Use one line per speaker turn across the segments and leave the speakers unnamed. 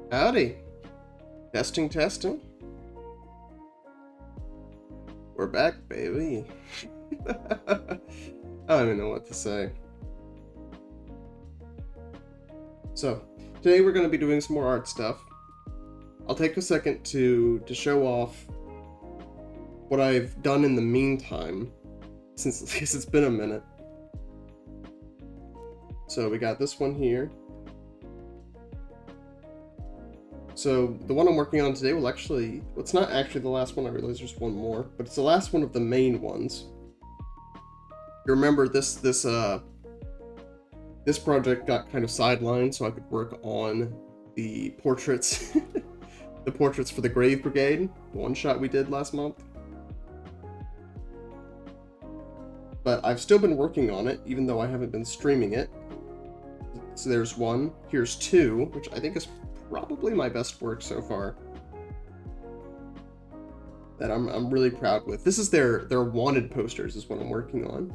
Howdy. Testing, testing. We're back, baby. I don't even know what to say. So, today we're going to be doing some more art stuff. I'll take a second to show off what I've done in the meantime, since it's been a minute. So we got this one here. So the one I'm working on today well, it's not actually the last one. I realize there's one more, but it's the last one of the main ones. You remember this project got kind of sidelined so I could work on the portraits, the portraits for the Grave Brigade, the one shot we did last month. But I've still been working on it, even though I haven't been streaming it. So there's one, here's two, which I think is probably my best work so far. That I'm really proud with. This is their wanted posters is what I'm working on.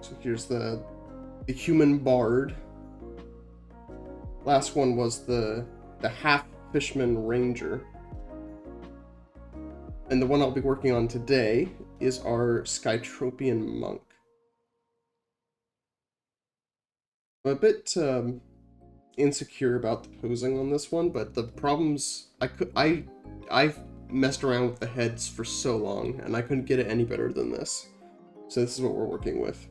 So here's the human bard. Last one was the half fishman ranger. And the one I'll be working on today is our Skytropian monk. I'm a bit insecure about the posing on this one, but the problems I've messed around with the heads for so long, and I couldn't get it any better than this. So this is what we're working with.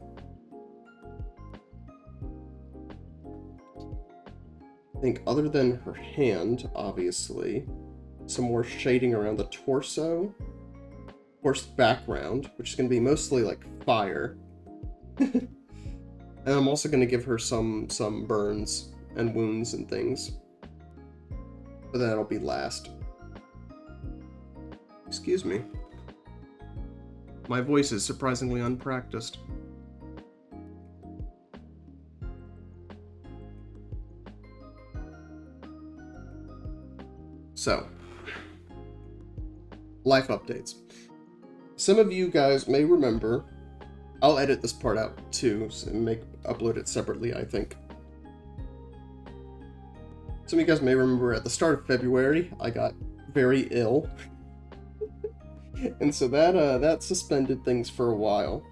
I think other than her hand, obviously, some more shading around the torso, of course background, which is going to be mostly like fire. And I'm also going to give her some burns and wounds and things. But that'll be last. Excuse me. My voice is surprisingly unpracticed. So, life updates. Some of you guys may remember, I'll edit this part out too, and upload it separately, I think. Some of you guys may remember at the start of February, I got very ill. And so that suspended things for a while.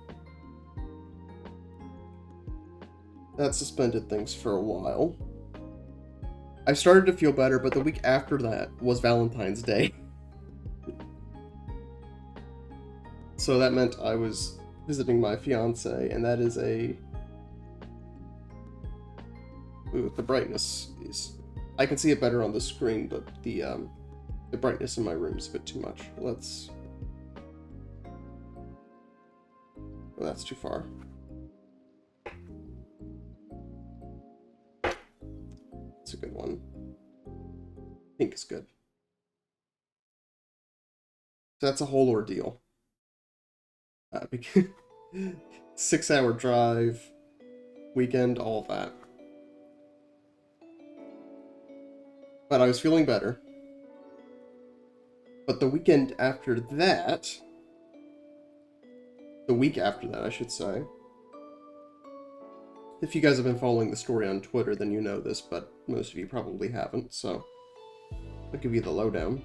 I started to feel better, but the week after that was Valentine's Day. So that meant I was visiting my fiance, and that is a... Ooh, the brightness is... I can see it better on the screen, but the brightness in my room is a bit too much. Let's... Oh, that's too far. It's a good one. Pink is good. So that's a whole ordeal. 6-hour drive, weekend, all of that. But I was feeling better. But the week after that, I should say. If you guys have been following the story on Twitter, then you know this, but most of you probably haven't, so I'll give you the lowdown.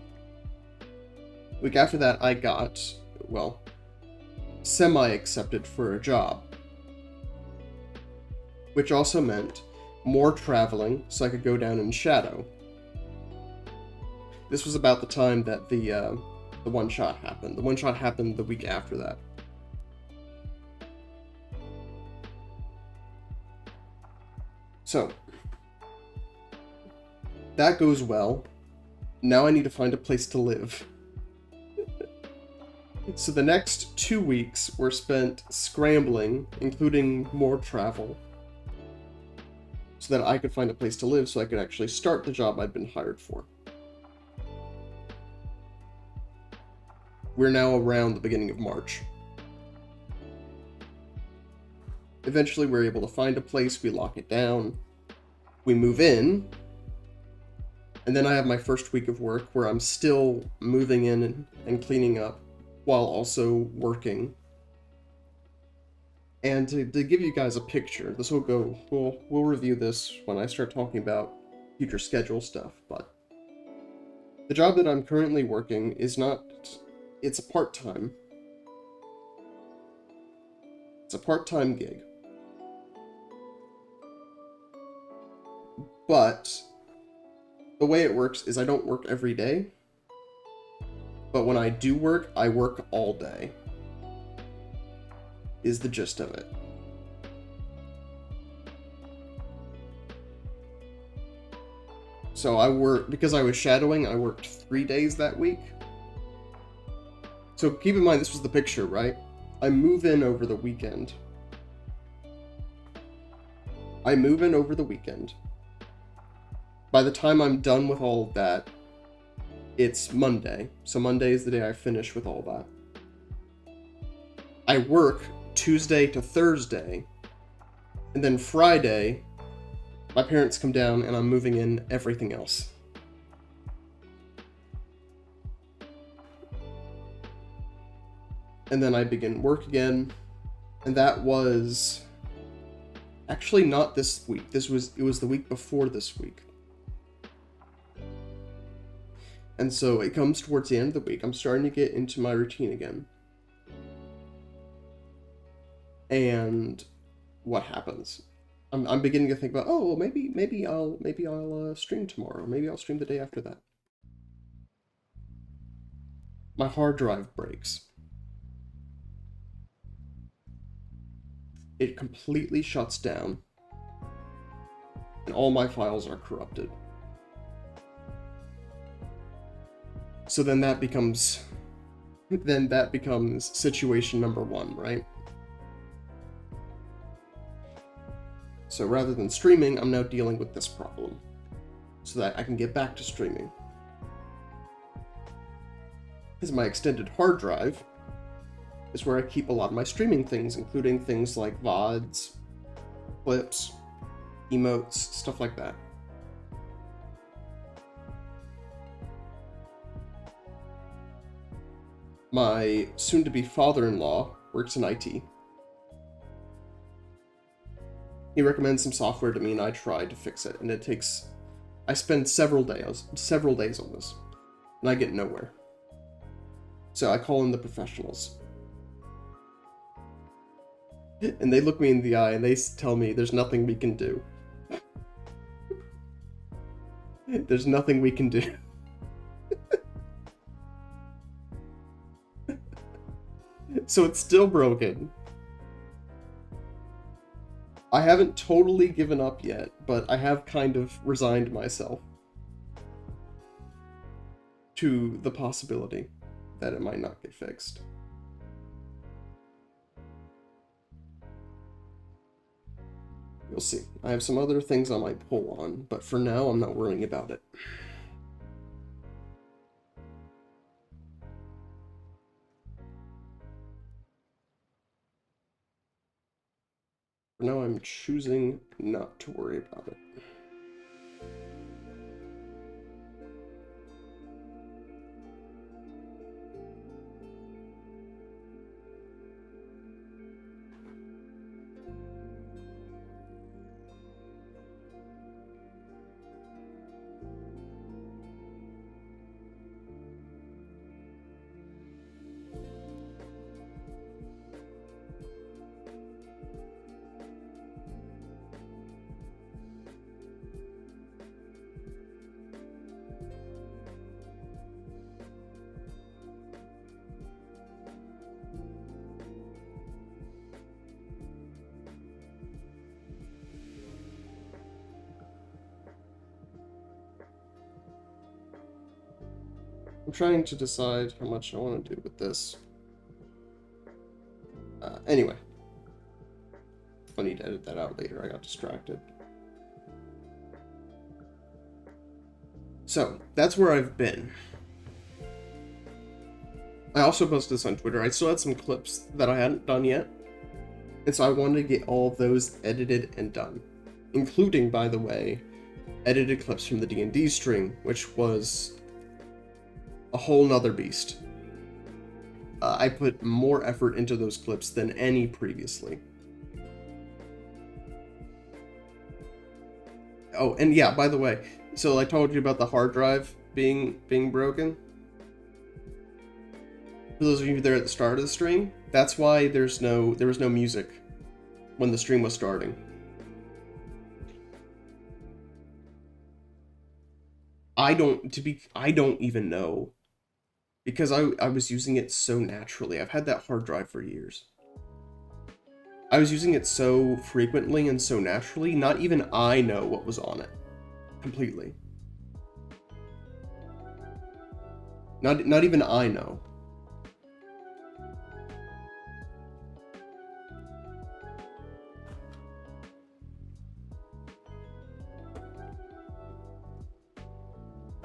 The week after that, I got, well, semi-accepted for a job. Which also meant more traveling, so I could go down in Shadow. This was about the time that the one-shot happened. The one-shot happened the week after that. So, that goes well. Now I need to find a place to live. So the next 2 weeks were spent scrambling, including more travel, so that I could find a place to live so I could actually start the job I'd been hired for. We're now around the beginning of March. Eventually we're able to find a place, we lock it down, we move in, and then I have my first week of work where I'm still moving in and cleaning up while also working. And to give you guys a picture, this will go, we'll review this when I start talking about future schedule stuff, but the job that I'm currently working is not, it's a part-time. It's a part-time gig. But the way it works is I don't work every day, but when I do work, I work all day, is the gist of it. So I work, because I was shadowing, I worked 3 days that week. So keep in mind, this was the picture, right? I move in over the weekend. By the time I'm done with all of that, it's Monday. So Monday is the day I finish with all that. I work Tuesday to Thursday, and then Friday, my parents come down and I'm moving in everything else. And then I begin work again, and that was actually not this week. It was the week before this week. And so it comes towards the end of the week. I'm starting to get into my routine again. And what happens? I'm beginning to think about, oh, well, maybe I'll stream tomorrow. Maybe I'll stream the day after that. My hard drive breaks. It completely shuts down, and all my files are corrupted. So then that becomes situation number 1, right? So rather than streaming, I'm now dealing with this problem, so that I can get back to streaming. Because my extended hard drive is where I keep a lot of my streaming things, including things like VODs, clips, emotes, stuff like that. My soon-to-be father-in-law works in IT. He recommends some software to me, and I try to fix it, and I spend several days on this, and I get nowhere. So I call in the professionals. And they look me in the eye, and they tell me there's nothing we can do. There's nothing we can do. So it's still broken. I haven't totally given up yet, but I have kind of resigned myself to the possibility that it might not get fixed. You'll see. I have some other things I might pull on, but for now, I'm not worrying about it. For now, I'm choosing not to worry about it. I'm trying to decide how much I want to do with this. Anyway. I'll need to edit that out later. I got distracted. So, that's where I've been. I also posted this on Twitter. I still had some clips that I hadn't done yet. And so I wanted to get all of those edited and done. Including, by the way, edited clips from the DnD stream, which was a whole nother beast. I put more effort into those clips than any previously. Oh, and yeah, by the way, so I told you about the hard drive being broken. For those of you there at the start of the stream, that's why there was no music when the stream was starting. I don't even know, because I was using it so naturally. I've had that hard drive for years. I was using it so frequently and so naturally, not even I know what was on it completely. Not even I know.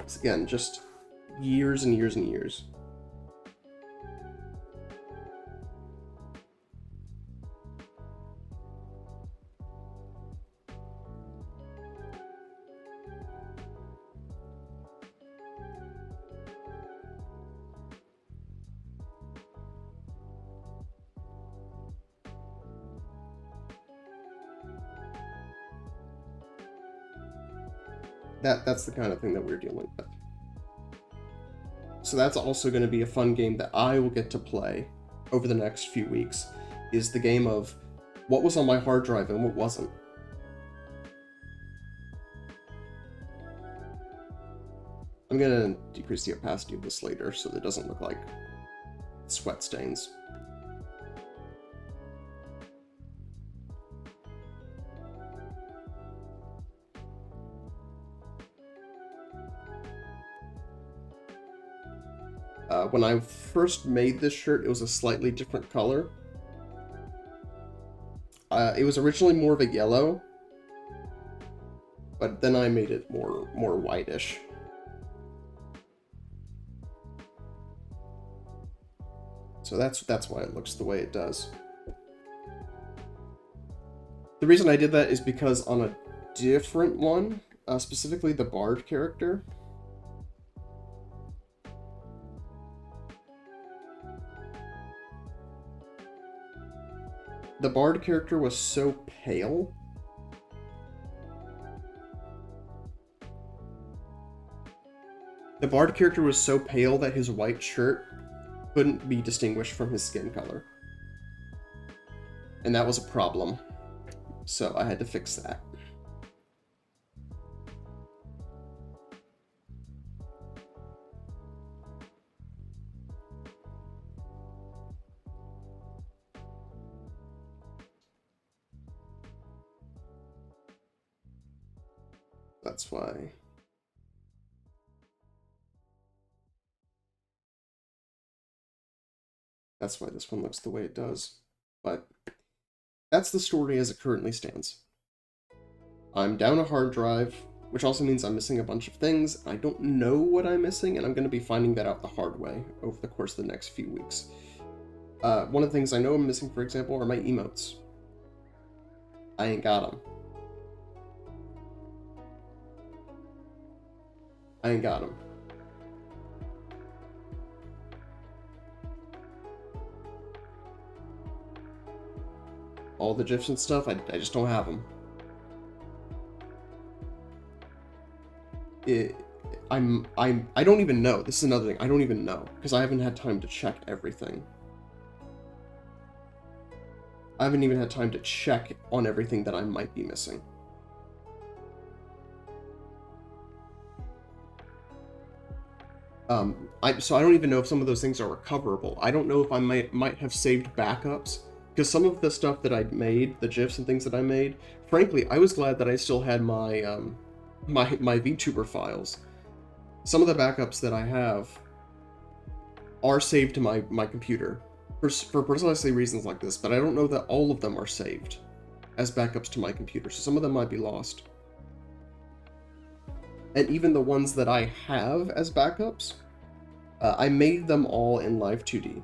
It's, again, just years and years and years. That's the kind of thing that we're dealing with. So that's also going to be a fun game that I will get to play over the next few weeks, is the game of what was on my hard drive and what wasn't. I'm going to decrease the opacity of this later so that it doesn't look like sweat stains. When I first made this shirt, it was a slightly different color. It was originally more of a yellow, but then I made it more whitish. So that's why it looks the way it does. The reason I did that is because on a different one, specifically the Bard character, the Bard character was so pale that his white shirt couldn't be distinguished from his skin color. And that was a problem. So I had to fix that. That's why. That's why this one looks the way it does. But that's the story as it currently stands. I'm down a hard drive, which also means I'm missing a bunch of things. I don't know what I'm missing, and I'm going to be finding that out the hard way over the course of the next few weeks. One of the things I know I'm missing, for example, are my emotes. I ain't got them. I ain't got them. All the GIFs and stuff, I just don't have them. I don't even know. This is another thing. I don't even know, because I haven't had time to check everything. I haven't even had time to check on everything that I might be missing. So I don't even know if some of those things are recoverable. I don't know if I might have saved backups, because some of the stuff that I made, the GIFs and things that I made, frankly, I was glad that I still had my my VTuber files. Some of the backups that I have are saved to my computer for precisely reasons like this, but I don't know that all of them are saved as backups to my computer, so some of them might be lost. And even the ones that I have as backups, I made them all in Live2D.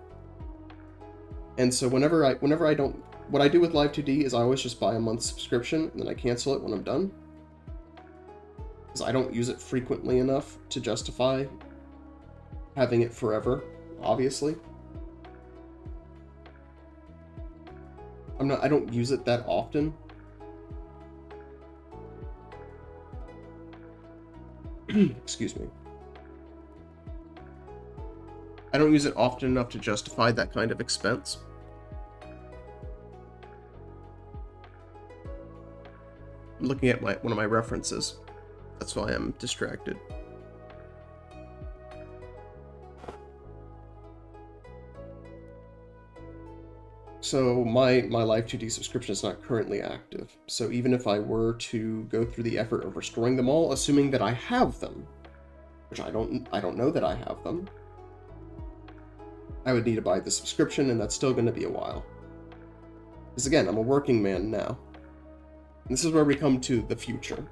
And so whenever I don't, what I do with Live2D is I always just buy a month's subscription, and then I cancel it when I'm done. Because I don't use it frequently enough to justify having it forever, obviously. I don't use it that often. Excuse me. I don't use it often enough to justify that kind of expense. I'm looking at one of my references. That's why I'm distracted. So my Live 2D subscription is not currently active. So even if I were to go through the effort of restoring them all, assuming that I have them, which I don't know that I have them, I would need to buy the subscription, and that's still going to be a while. Because again, I'm a working man now. And this is where we come to the future.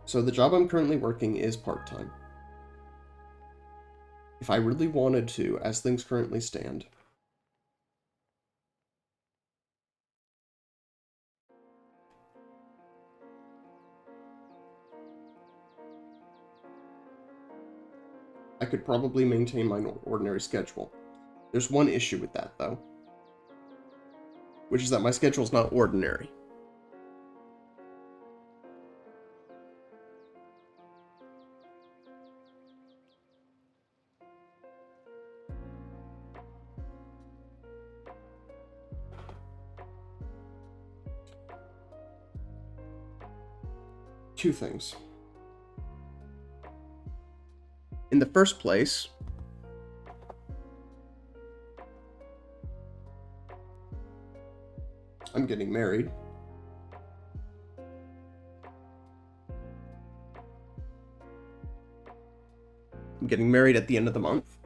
So the job I'm currently working is part-time. If I really wanted to, as things currently stand, I could probably maintain my ordinary schedule. There's one issue with that, though, which is that my schedule is not ordinary. Two things. In the first place, I'm getting married. I'm getting married at the end of the month.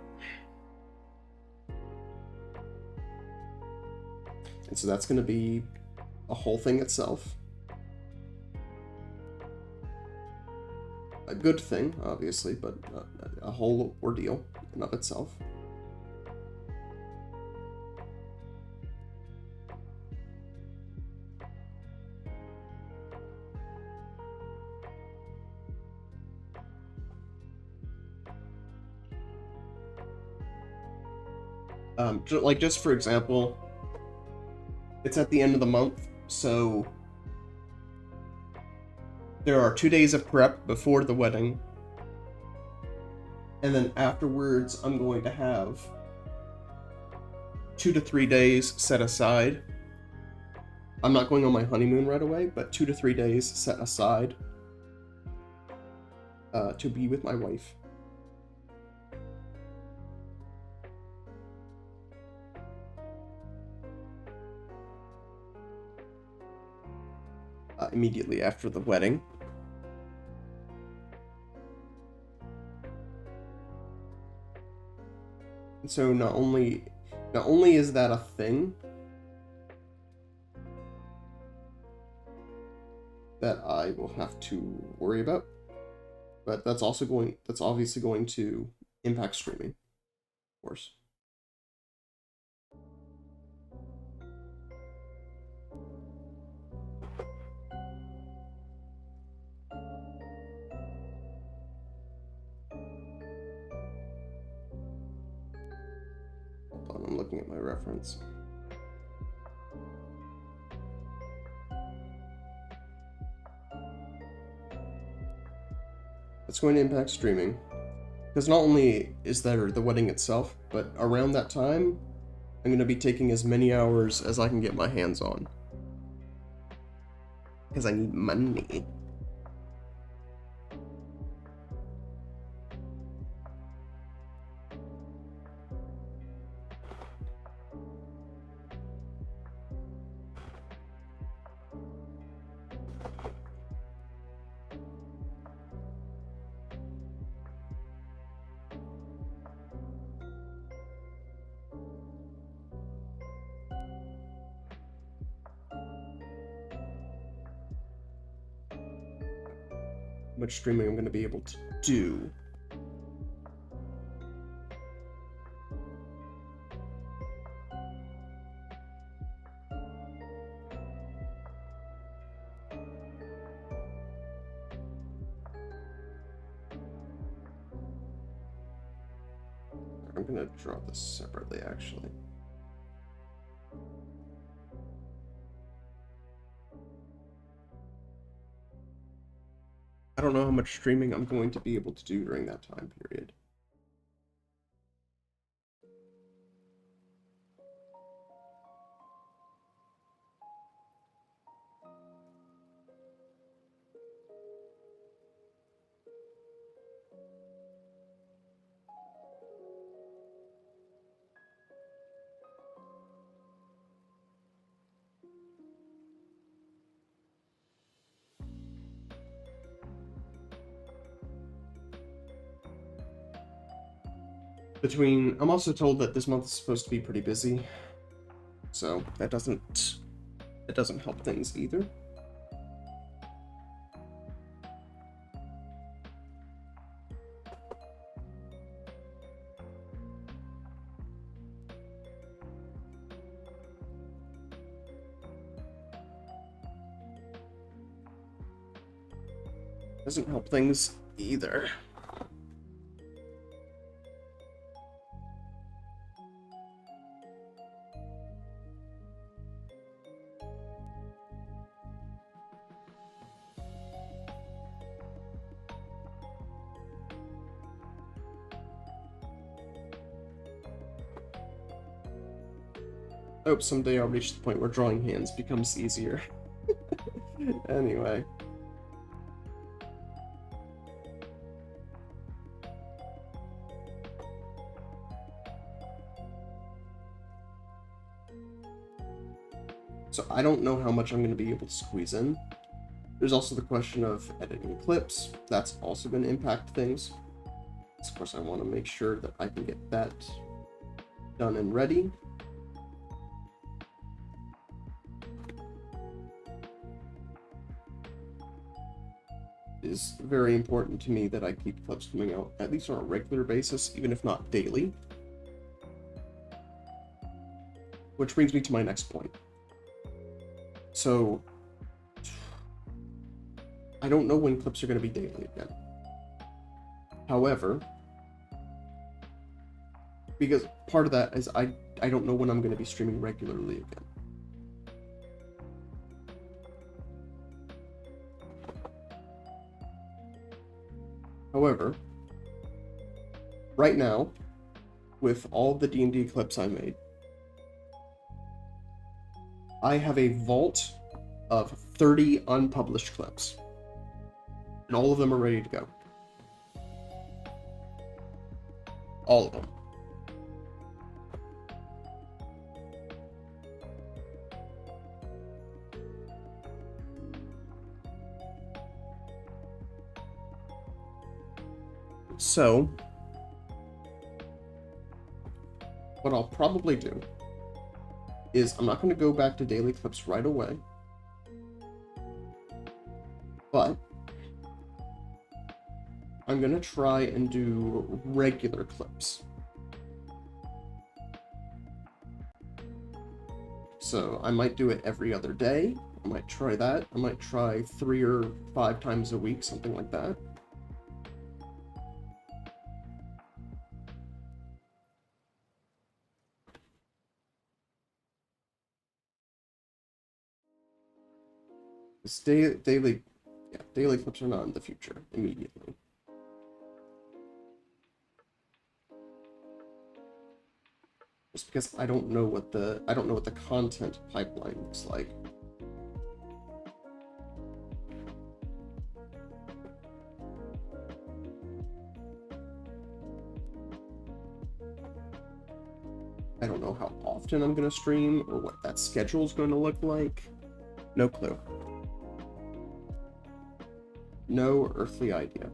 And so that's going to be a whole thing itself. A good thing, obviously, but a whole ordeal in of itself. Just for example, it's at the end of the month, so there are 2 days of prep before the wedding, and then afterwards I'm going to have 2 to 3 days set aside. I'm not going on my honeymoon right away, but 2 to 3 days set aside to be with my wife. Immediately after the wedding. And so not only is that a thing that I will have to worry about, but that's obviously going to impact streaming, of course. Hold on, I'm looking at my reference. It's going to impact streaming. Because not only is there the wedding itself, but around that time, I'm going to be taking as many hours as I can get my hands on. Because I need money. How much streaming I'm going to be able to do. I'm going to draw this separately, actually. I don't know how much streaming I'm going to be able to do during that time period. I'm also told that this month is supposed to be pretty busy, so that doesn't help things either. Doesn't help things either. I hope someday I'll reach the point where drawing hands becomes easier. Anyway. So I don't know how much I'm going to be able to squeeze in. There's also the question of editing clips. That's also going to impact things. Of course, I want to make sure that I can get that done and ready. It is very important to me that I keep clips coming out at least on a regular basis, even if not daily. Which brings me to my next point. So, I don't know when clips are going to be daily again. However, because part of that is I don't know when I'm going to be streaming regularly again. However, right now, with all the D&D clips I made, I have a vault of 30 unpublished clips, and all of them are ready to go. All of them. So, what I'll probably do is I'm not going to go back to daily clips right away, but I'm going to try and do regular clips. So I might do it every other day. I might try that. I might try 3 or 5 times a week, something like that. Daily clips are not in the future immediately. Just because I don't know what the content pipeline looks like. I don't know how often I'm going to stream or what that schedule is going to look like. No clue. No earthly idea.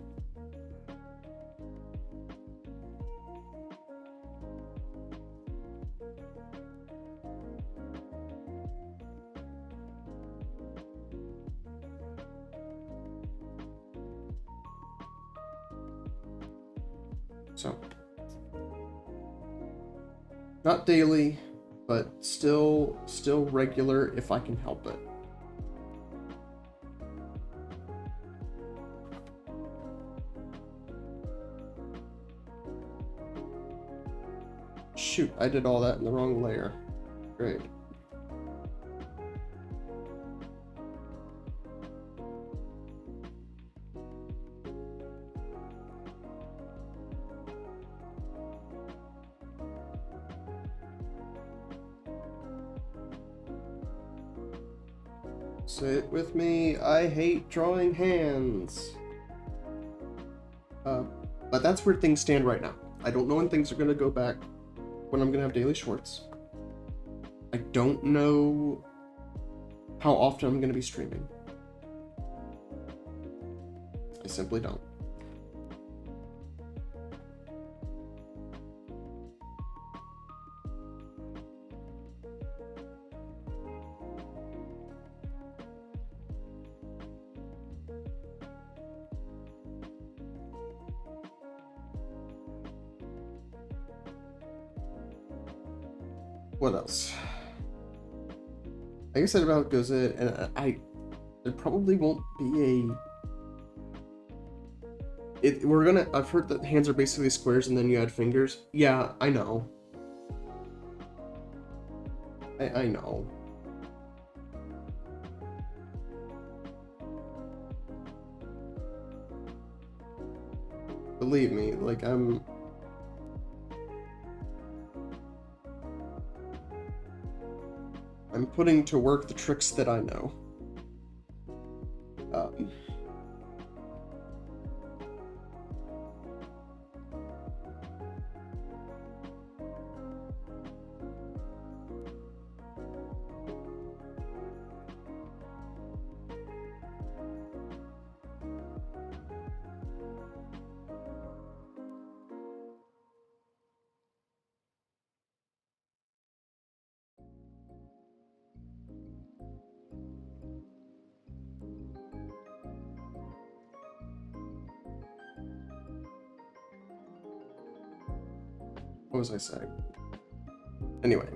So, not daily, but still regular if I can help it. Shoot, I did all that in the wrong layer. Great. Sit with me. I hate drawing hands. But that's where things stand right now. I don't know when things are going to go back, when I'm going to have daily shorts. I don't know how often I'm going to be streaming. I simply don't. What else? Like I said about Gozet, and there probably won't be I've heard that hands are basically squares and then you add fingers. Yeah, I know. I know. Believe me, like I'm putting to work the tricks that I know. What was I saying? Anyway.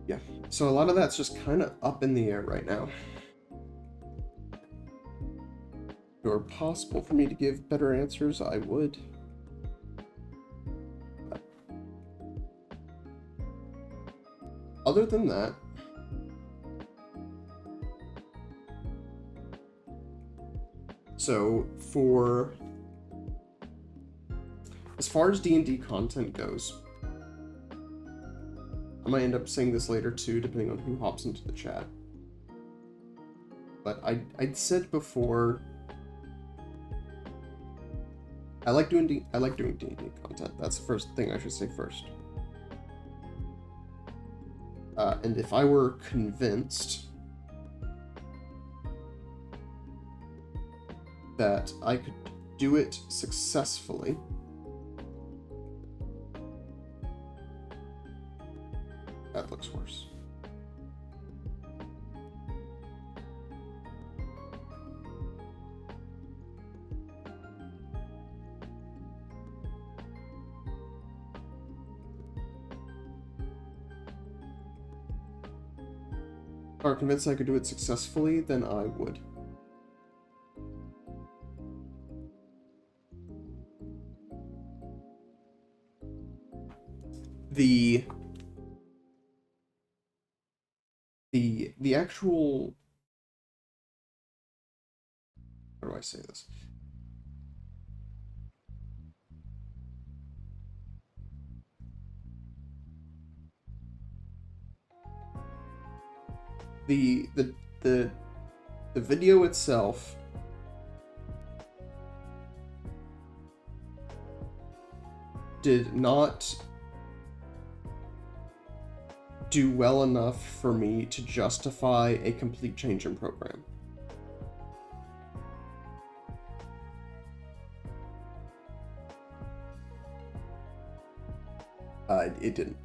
Yeah, so a lot of that's just kind of up in the air right now. If it were possible for me to give better answers, I would. But other than that, so for as far as D&D content goes, I might end up saying this later too, depending on who hops into the chat. But I'd said before, I like doing D&D content. That's the first thing I should say first. And if I were convinced that I could do it successfully, that looks worse. If I were convinced I could do it successfully, then I would. The actual, how do I say this? The video itself did not do well enough for me to justify a complete change in program. It didn't.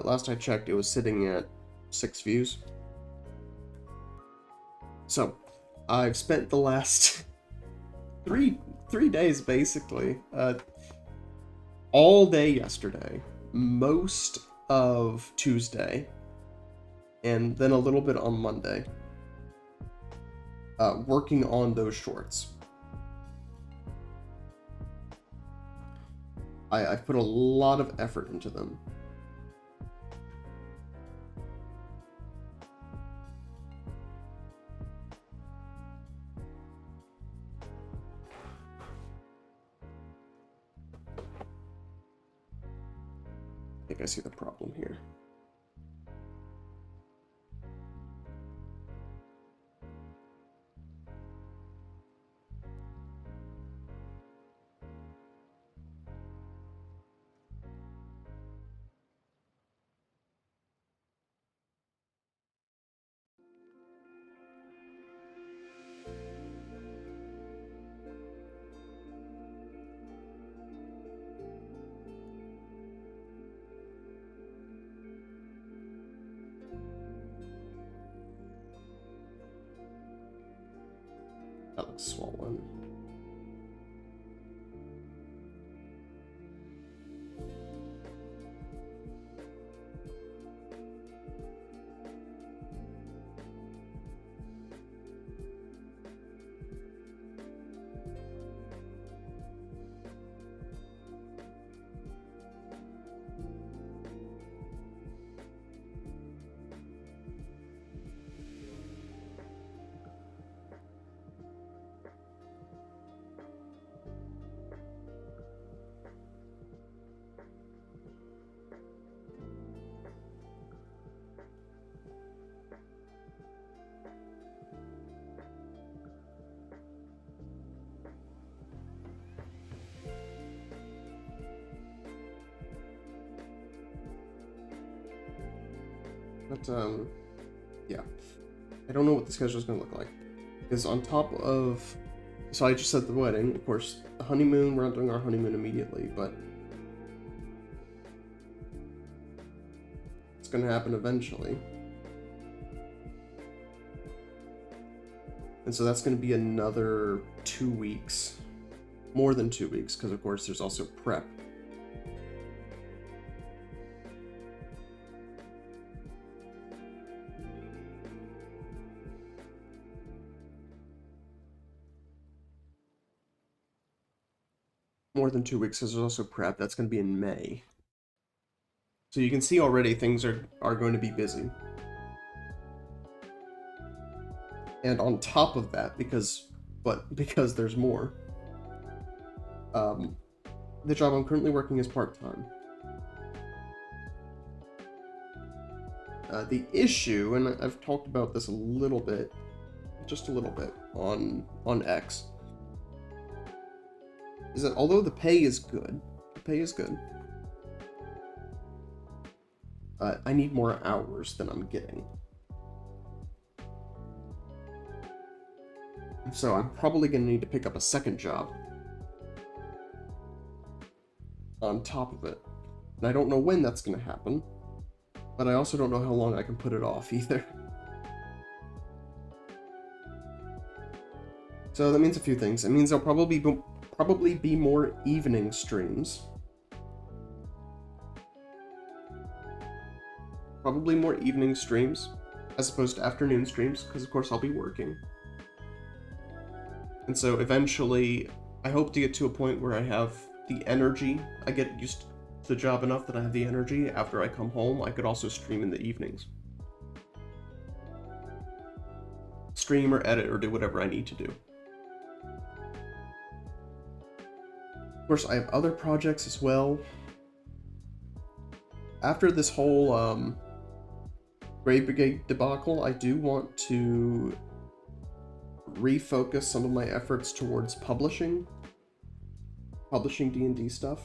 Last I checked, it was sitting at 6 views. So, I've spent the last three days basically, all day yesterday, most of Tuesday, and then a little bit on Monday, working on those shorts. I've put a lot of effort into them. I think I see the problem here. That looks swollen. But, yeah. I don't know what the schedule is going to look like. Because on top of... So I just said the wedding, of course, the honeymoon, we're not doing our honeymoon immediately, but... it's going to happen eventually. And so that's going to be another 2 weeks. More than 2 weeks, because of course there's also prep. More than 2 weeks, because there's also prep. That's going to be in May. So you can see already things are going to be busy. And on top of that, because there's more, the job I'm currently working is part-time. The issue, and I've talked about this a little bit, just a little bit, on X, is that although the pay is good, I need more hours than I'm getting. So I'm probably going to need to pick up a second job on top of it. And I don't know when that's going to happen, but I also don't know how long I can put it off either. So that means a few things. It means there'll probably be more evening streams. Probably more evening streams as opposed to afternoon streams, because of course I'll be working. And so eventually, I hope to get to a point where I have the energy. I get used to the job enough that I have the energy. After I come home, I could also stream in the evenings. Stream or edit or do whatever I need to do. Of course, I have other projects as well. After this whole Grave Brigade debacle, I do want to refocus some of my efforts towards publishing DnD stuff.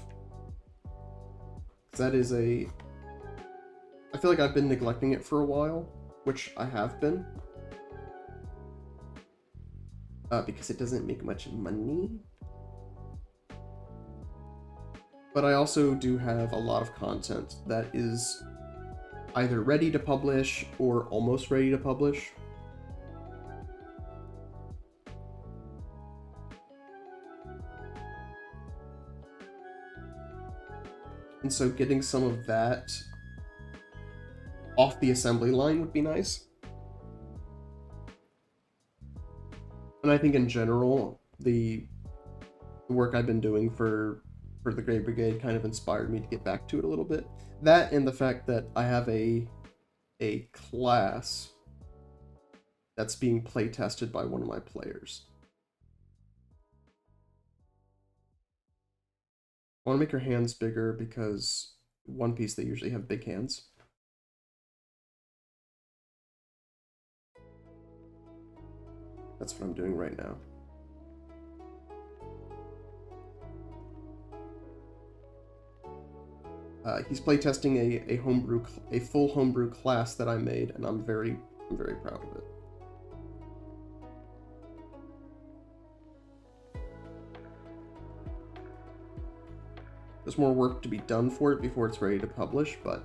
That is I feel like I've been neglecting it for a while, which I have been. Because it doesn't make much money. But I also do have a lot of content that is either ready to publish or almost ready to publish. And so getting some of that off the assembly line would be nice. And I think in general, the work I've been doing for the Grave Brigade kind of inspired me to get back to it a little bit. That and the fact that I have a class that's being play tested by one of my players. I want to make her hands bigger because One Piece, they usually have big hands. That's what I'm doing right now. He's playtesting a full homebrew class that I made, and I'm very proud of it. There's more work to be done for it before it's ready to publish, but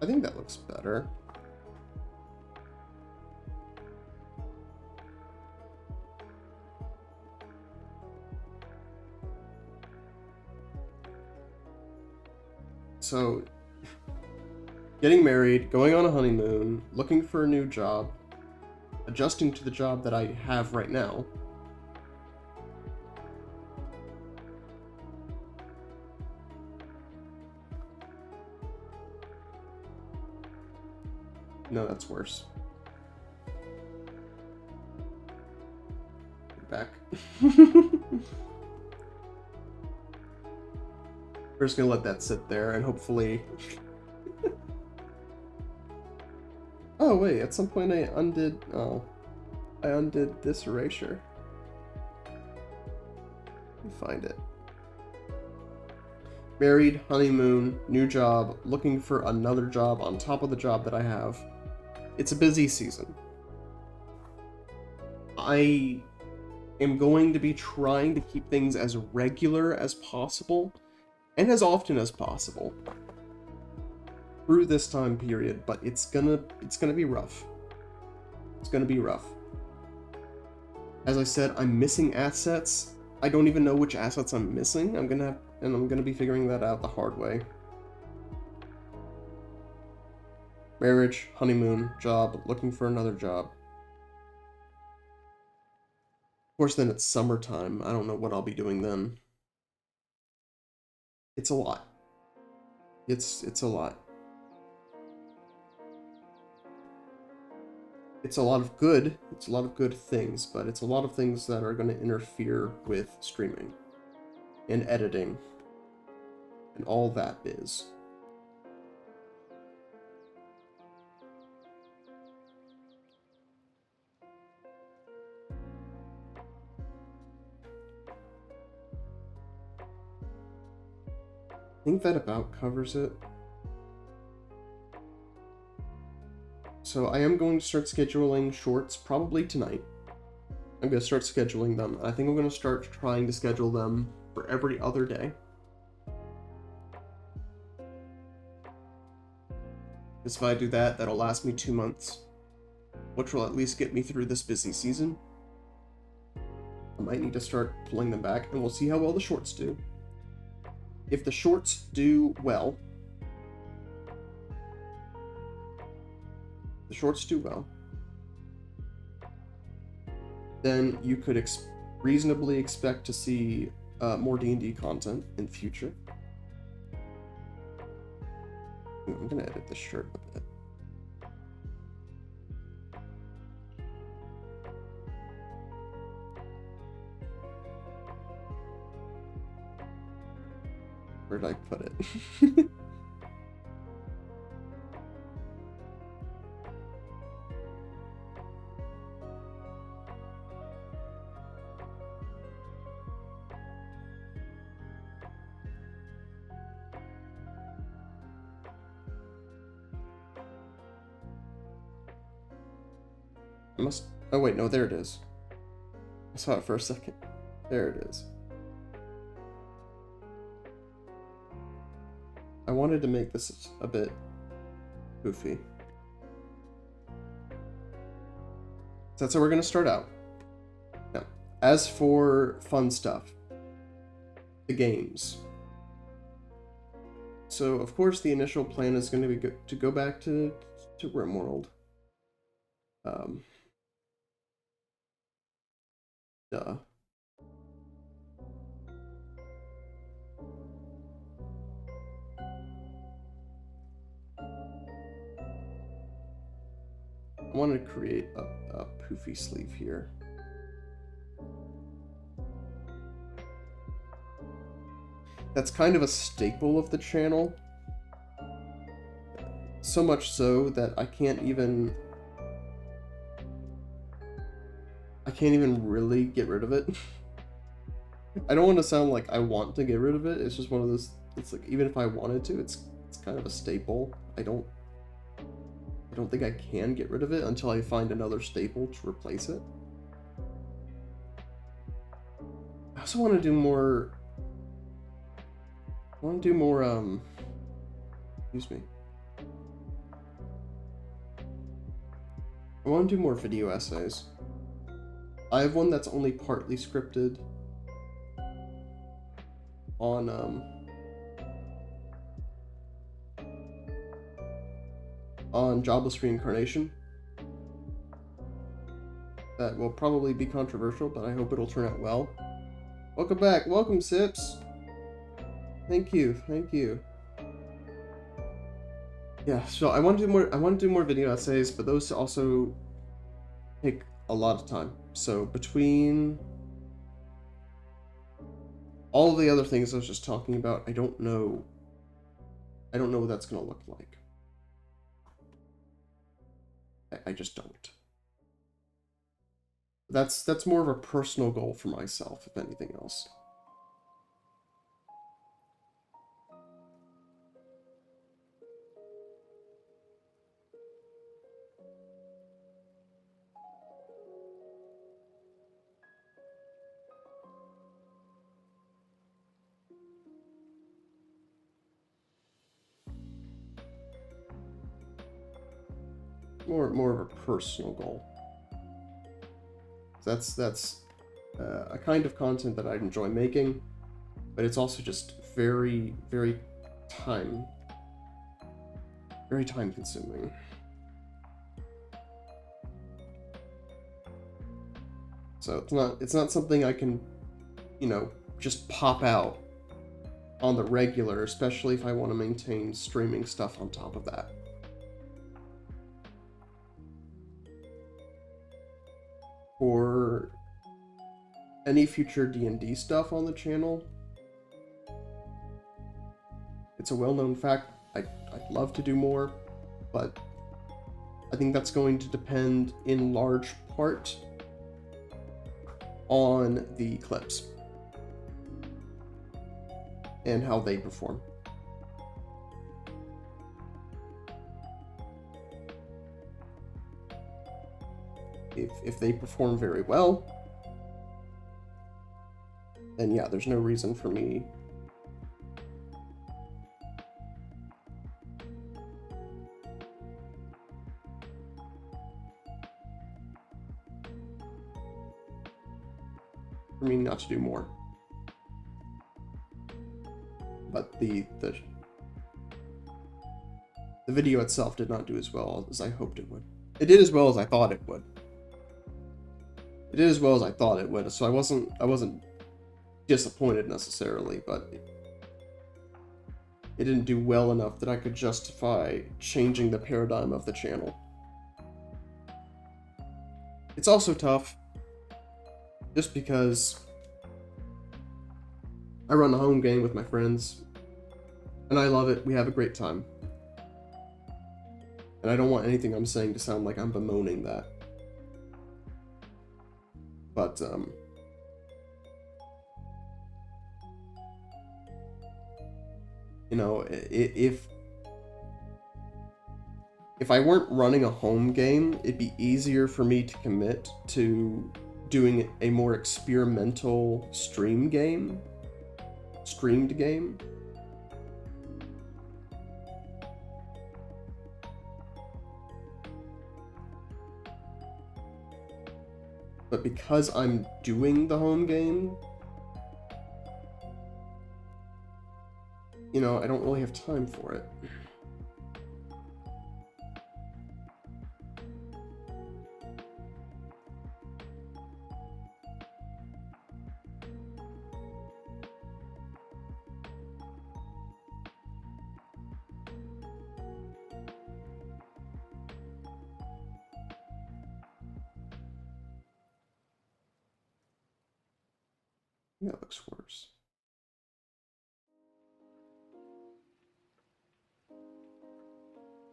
I think that looks better. So, getting married, going on a honeymoon, looking for a new job, adjusting to the job that I have right now. No, that's worse. Back. We're just gonna let that sit there and hopefully... Oh wait, at some point I undid... Oh. I undid this erasure. Let me find it. Married, honeymoon, new job, looking for another job on top of the job that I have. It's a busy season. I am going to be trying to keep things as regular as possible and as often as possible through this time period, but it's gonna be rough. It's gonna be rough. As I said, I'm missing assets. I don't even know which assets I'm missing. I'm gonna be figuring that out the hard way. Marriage, honeymoon, job, looking for another job. Of course, then it's summertime. I don't know what I'll be doing then. It's a lot. It's a lot. It's a lot of good things, but it's a lot of things that are going to interfere with streaming and editing and all that biz. I think that about covers it. So I am going to start scheduling shorts probably tonight. I'm going to start scheduling them. I think I'm going to start trying to schedule them for every other day. Because if I do that, that'll last me 2 months, which will at least get me through this busy season. I might need to start pulling them back, and we'll see how well the shorts do. If the shorts do well, then you could reasonably expect to see more D&D content in the future. I'm gonna edit this shirt a bit. Where did I put it? Oh wait, no, there it is. I saw it for a second. There it is. I wanted to make this a bit goofy. So that's how we're going to start out. Now, As for fun stuff, the games. So, of course, the initial plan is going to be to go back to RimWorld. Duh. I want to create a poofy sleeve here. That's kind of a staple of the channel. So much so that I can't even really get rid of it. I don't want to sound like I want to get rid of it. It's just one of those, it's like, even if I wanted to, it's kind of a staple. I don't think I can get rid of it until I find another staple to replace it. I also want to do more, excuse me. I want to do more video essays. I have one that's only partly scripted on Jobless Reincarnation. That will probably be controversial, but I hope it'll turn out well. Welcome back. Welcome, Sips. Thank you. Thank you. Yeah, so I want to do more video essays, but those also take a lot of time. So between all the other things I was just talking about, I don't know what that's going to look like. I just don't. That's more of a personal goal for myself, if anything else. More of a personal goal. That's a kind of content that I'd enjoy making, but it's also just very time consuming. So it's not something I can, just pop out on the regular, especially if I want to maintain streaming stuff on top of that. For any future DnD stuff on the channel, it's a well-known fact, I'd love to do more, but I think that's going to depend in large part on the clips and how they perform. If they perform very well, then yeah, there's no reason for me not to do more. But the video itself did not do as well as I hoped it would. It did as well as I thought it would. So I wasn't disappointed necessarily, but it didn't do well enough that I could justify changing the paradigm of the channel. It's also tough just because I run a home game with my friends, and I love it. We have a great time. And I don't want anything I'm saying to sound like I'm bemoaning that. But, if I weren't running a home game, it'd be easier for me to commit to doing a more experimental streamed game. But because I'm doing the home game, you know, I don't really have time for it. Yeah, it looks worse.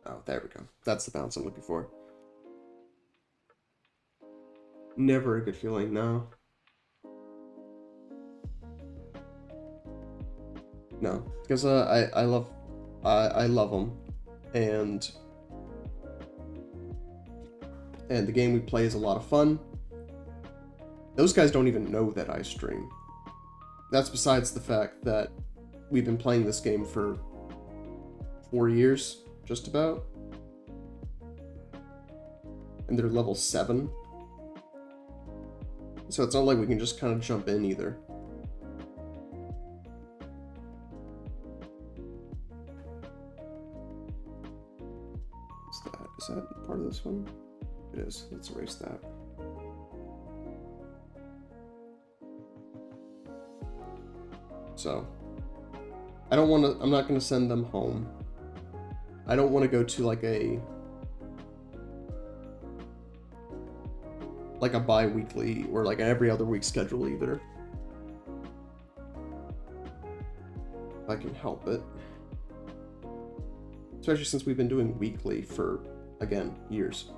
Oh, there we go. That's the bounce I'm looking for. Never a good feeling, no. No, because I love them, and the game we play is a lot of fun. Those guys don't even know that I stream. That's besides the fact that we've been playing this game for 4 years, just about. And they're level 7. So it's not like we can just kind of jump in either. What's that? Is that part of this one? It is. Let's erase that. So, I'm not going to send them home. I don't want to go to like a bi-weekly or like an every other week schedule either. If I can help it. Especially since we've been doing weekly for, again, years.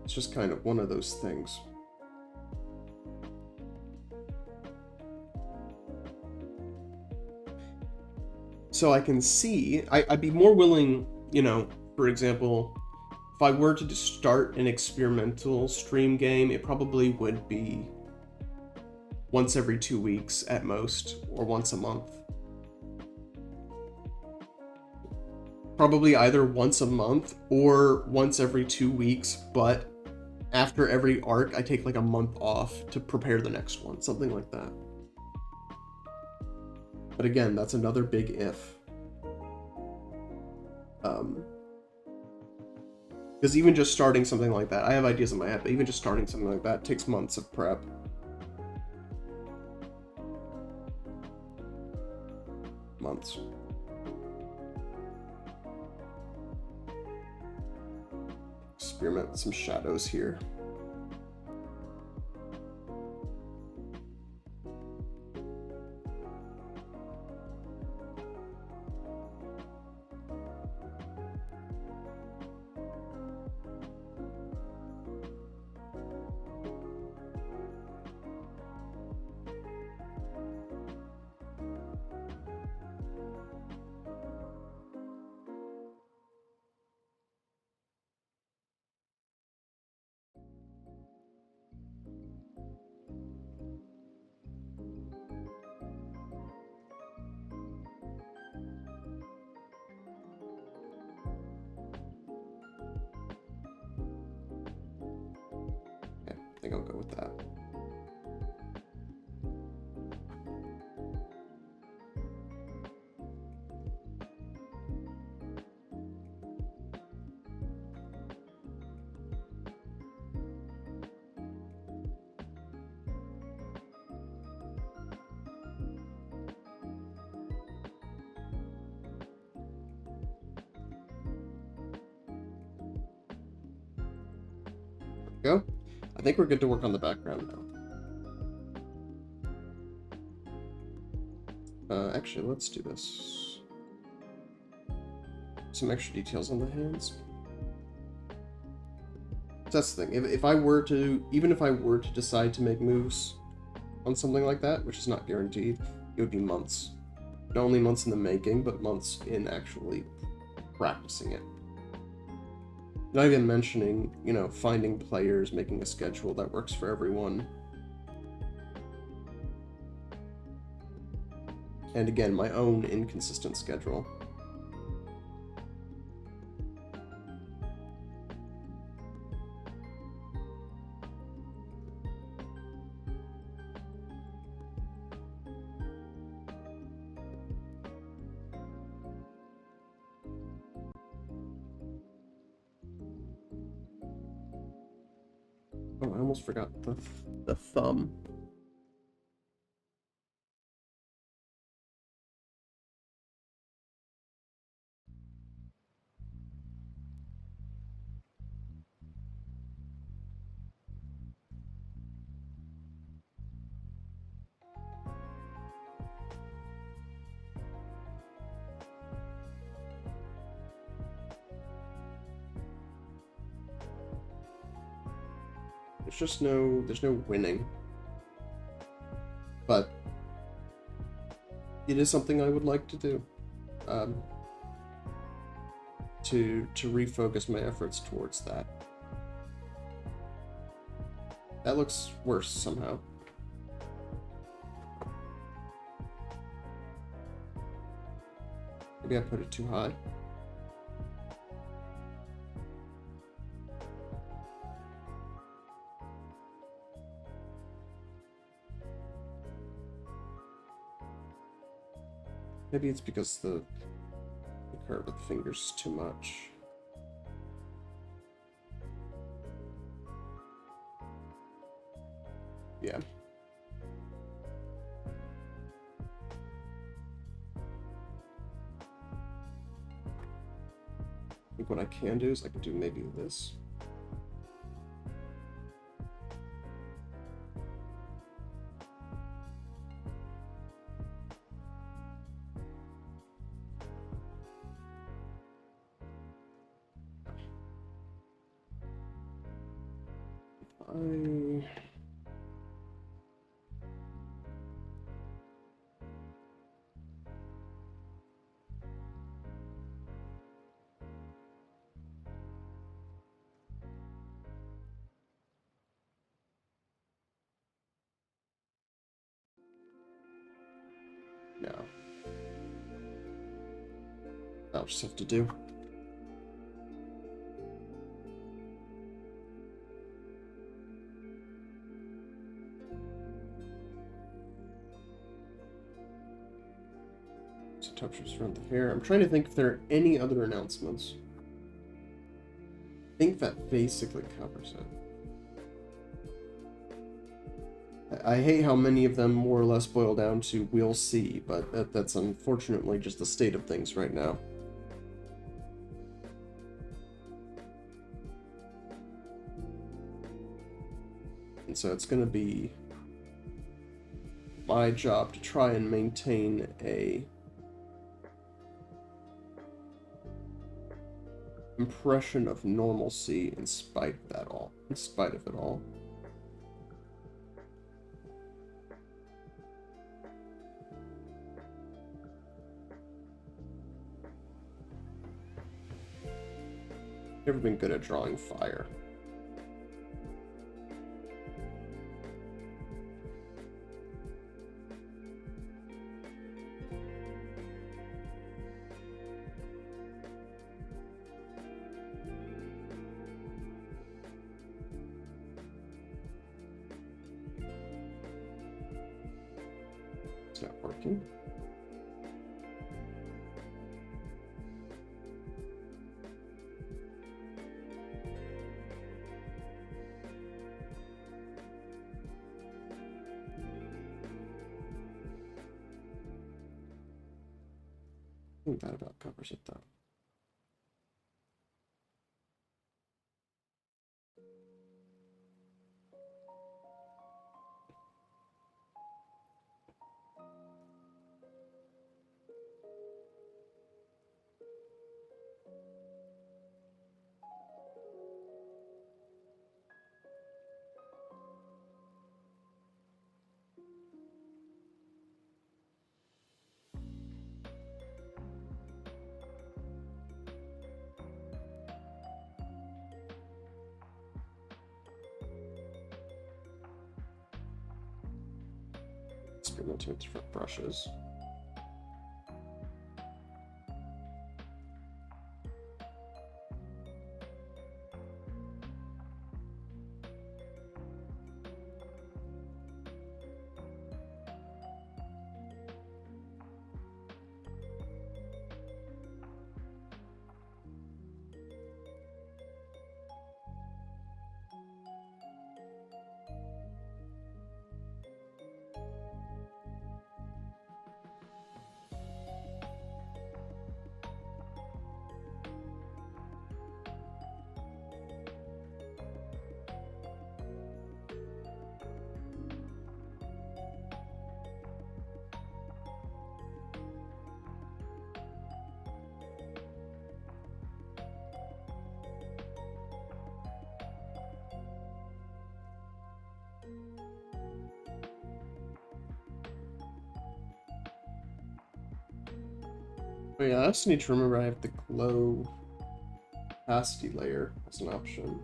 It's just kind of one of those things. So I can see, I'd be more willing, you know, for example, if I were to start an experimental stream game, it probably would be once every 2 weeks at most, or once a month. Probably either once a month or once every 2 weeks, but after every arc, I take like a month off to prepare the next one, something like that. But again, that's another big if. Because even just starting something like that, I have ideas in my head, but even just starting something like that takes months of prep. Months. Experiment with some shadows here. I think I'll go with that. Go. I think we're good to work on the background now. Actually, let's do this. Some extra details on the hands. That's the thing. If I were to, even if I were to decide to make moves on something like that, which is not guaranteed, it would be months. Not only months in the making, but months in actually practicing it. Not even mentioning, you know, finding players, making a schedule that works for everyone. And again, my own inconsistent schedule. Oh, I almost forgot the thumb. There's no winning. But it is something I would like to do. To refocus my efforts towards that. That looks worse somehow. Maybe I put it too high. Maybe it's because the curve of the fingers is too much. Yeah. I think what I can do is I can do maybe this. No. I'll just have to do. So touches around the hair. I'm trying to think if there are any other announcements. I think that basically covers it. I hate how many of them more or less boil down to we'll see, but that's unfortunately just the state of things right now. And so it's going to be my job to try and maintain a impression of normalcy in spite of that all. In spite of it all. Never been good at drawing fire. It's not working. I think that about covers it though. experimenting with different brushes. Oh yeah, I also need to remember I have the glow opacity layer as an option.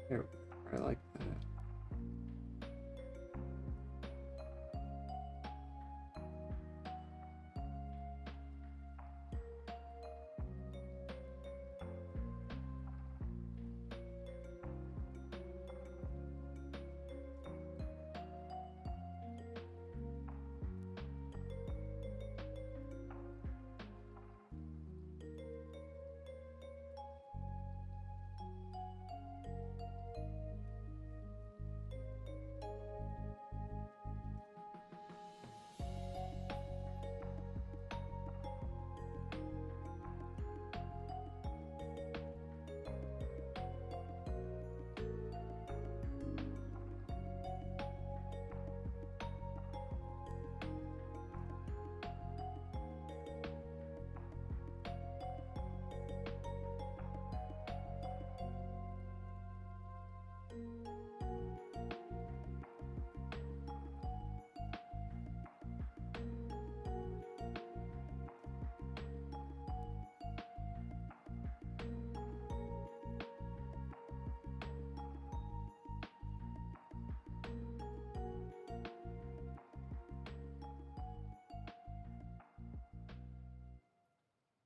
Here, I like that.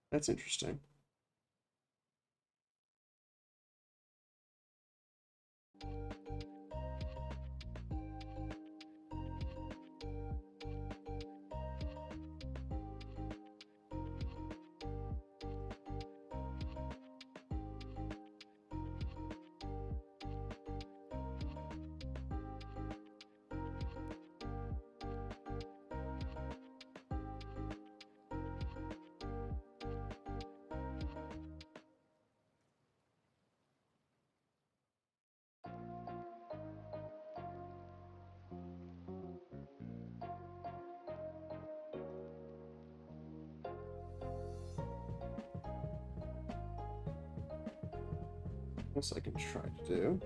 That's interesting. Guess I can try to do.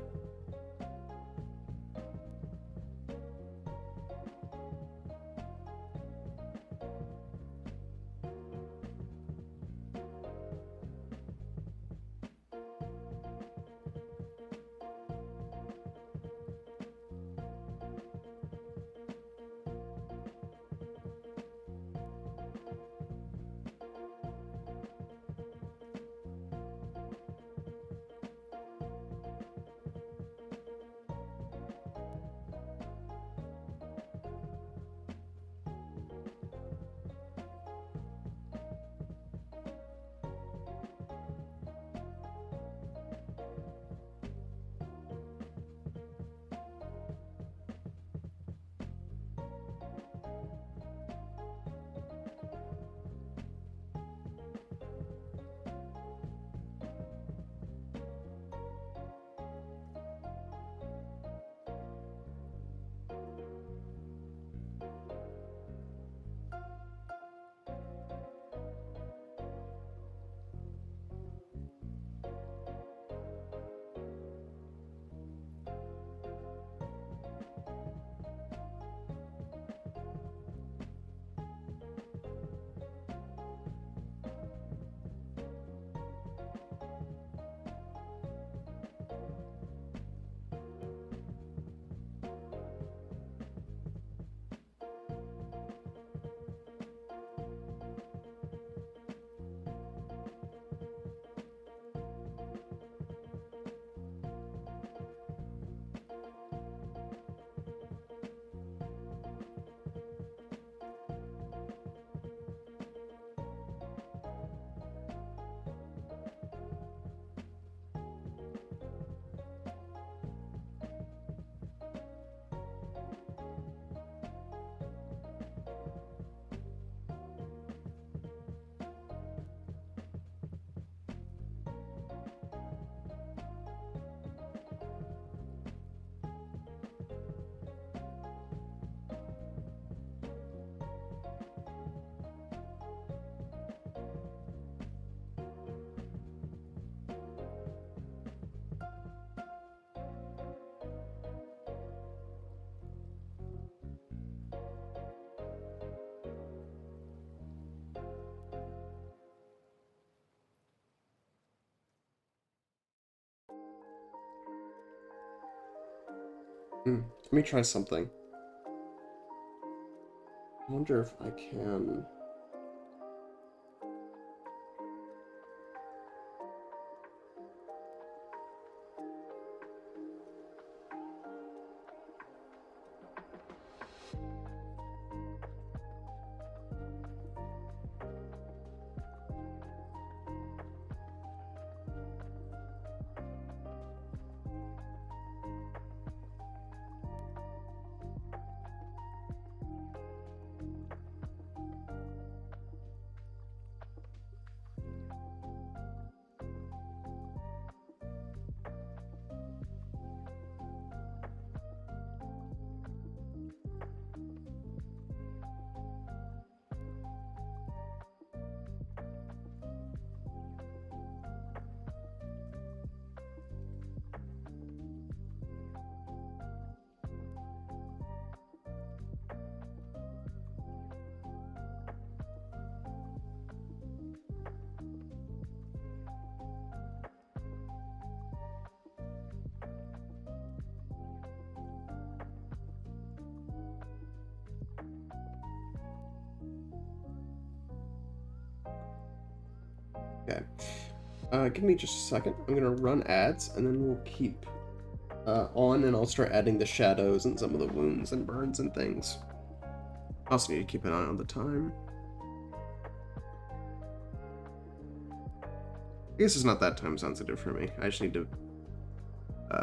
Let me try something. I wonder if I can... Okay. Give me just a second. I'm gonna run ads, and then we'll keep on, and I'll start adding the shadows and some of the wounds and burns and things. I also need to keep an eye on the time. I guess it's not that time sensitive for me. I just need to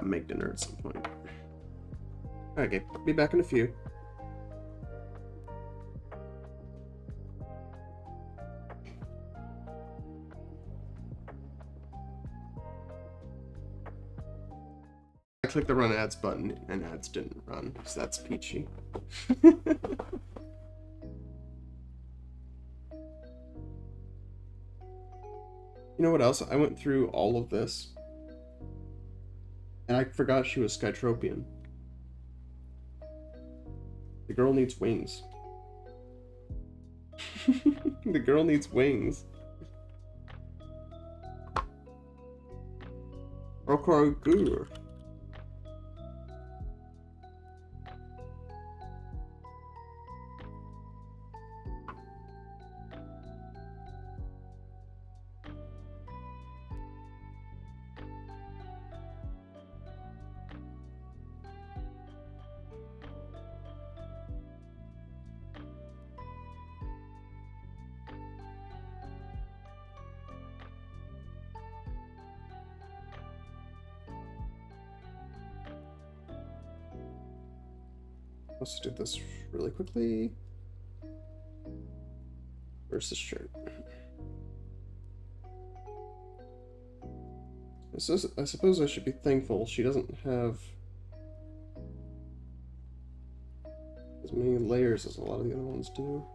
make dinner at some point. Okay, be back in a few. I clicked the run ads button and ads didn't run, so that's peachy. You know what else? I went through all of this and I forgot she was Skytropian. The girl needs wings. The girl needs wings. Okay, good. Let's do this really quickly. Where's this shirt? I suppose I should be thankful she doesn't have as many layers as a lot of the other ones do.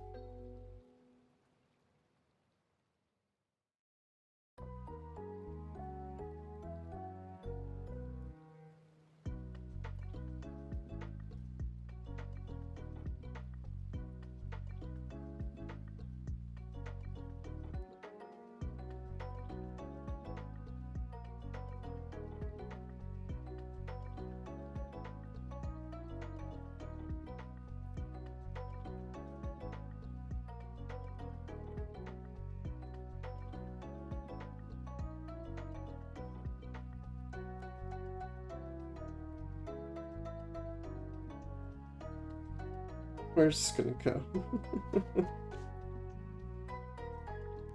Where's this gonna go?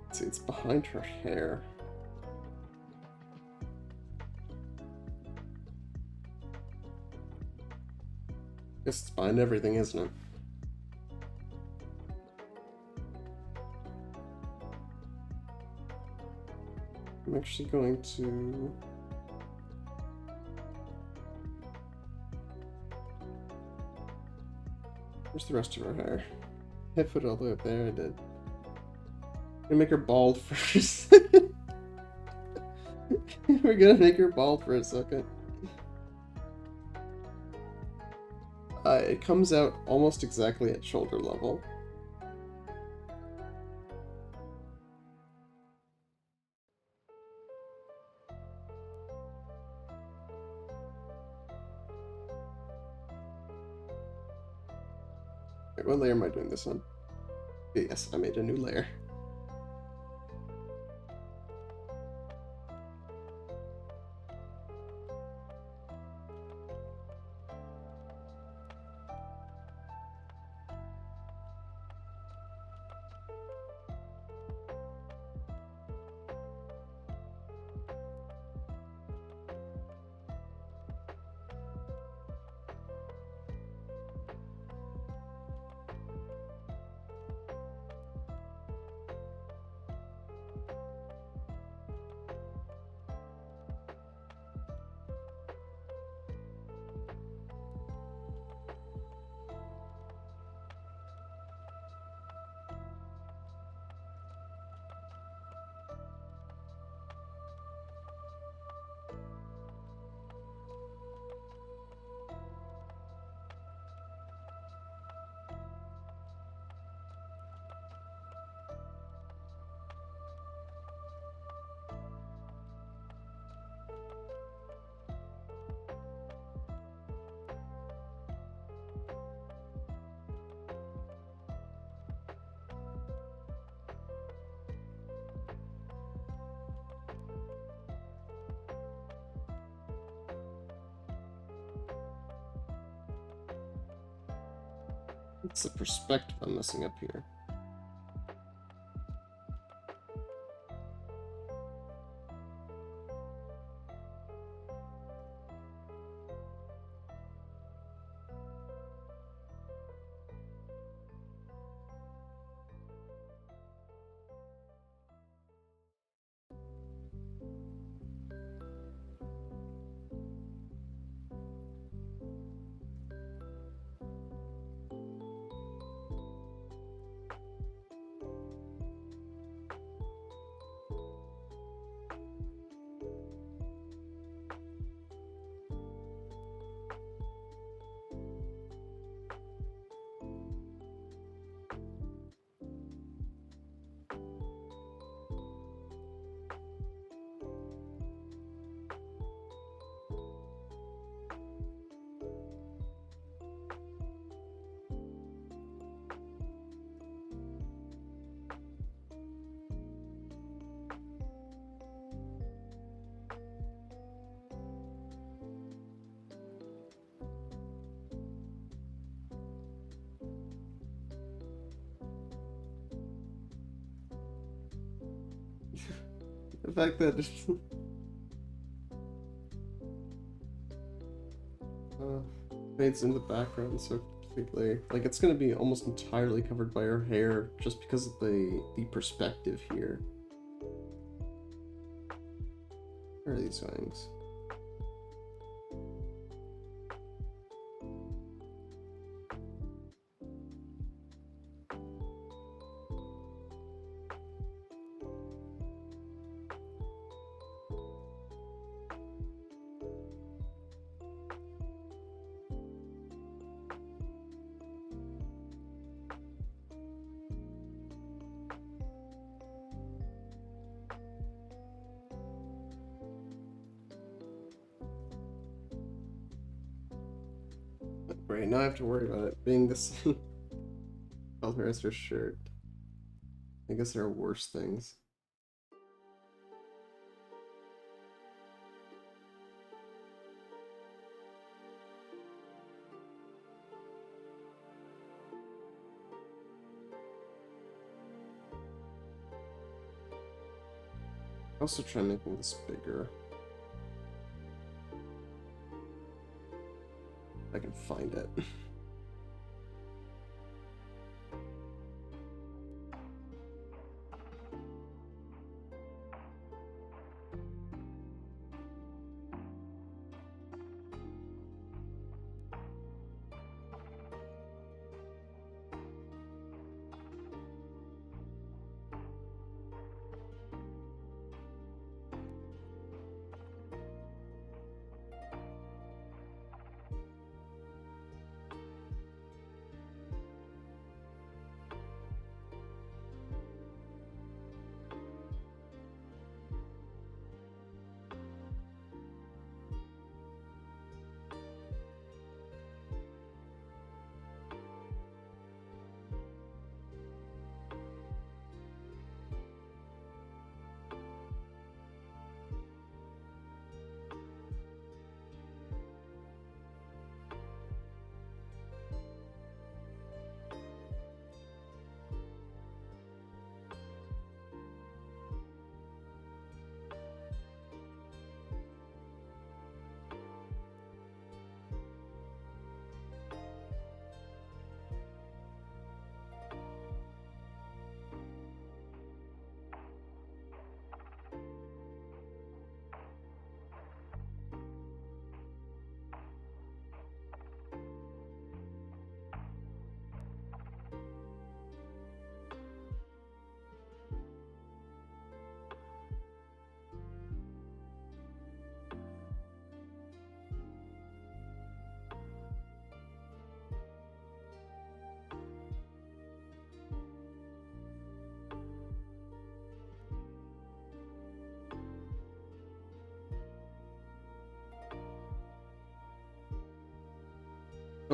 Let's see, it's behind her hair. Guess it's behind everything, isn't it? I'm actually going to... Where's the rest of her hair? I put it all the way up there, I did. I'm gonna make her bald for a second. We're gonna make her bald for a second. It comes out almost exactly at shoulder level. Wait, what layer am I doing this on? Yes, I made a new layer. It's the perspective I'm messing up here. The fact that fades in the background so completely. Like, it's gonna be almost entirely covered by her hair just because of the perspective here. Where are these wings? Right, now I have to worry about it being this color as her shirt. I guess there are worse things. I'll also try making this bigger. If I can find it.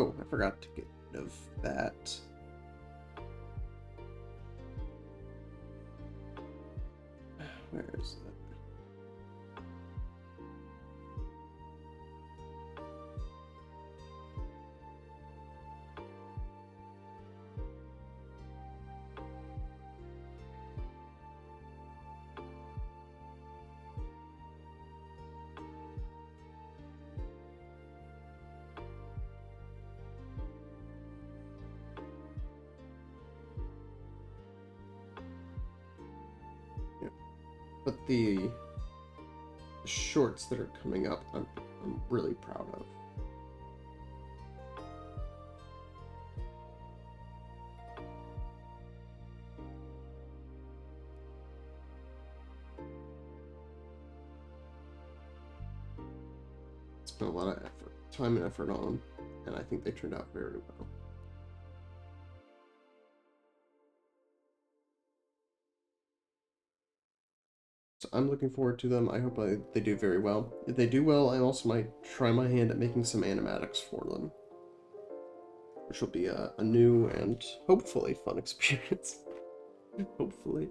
Oh, I forgot to get rid of that. Where is that? Yeah. But the shorts that are coming up, I'm really proud of. Spent a lot of effort, time and effort on them, and I think they turned out very well. So I'm looking forward to them. I hope they do very well. If they do well, I also might try my hand at making some animatics for them, which will be a new and hopefully fun experience. Hopefully.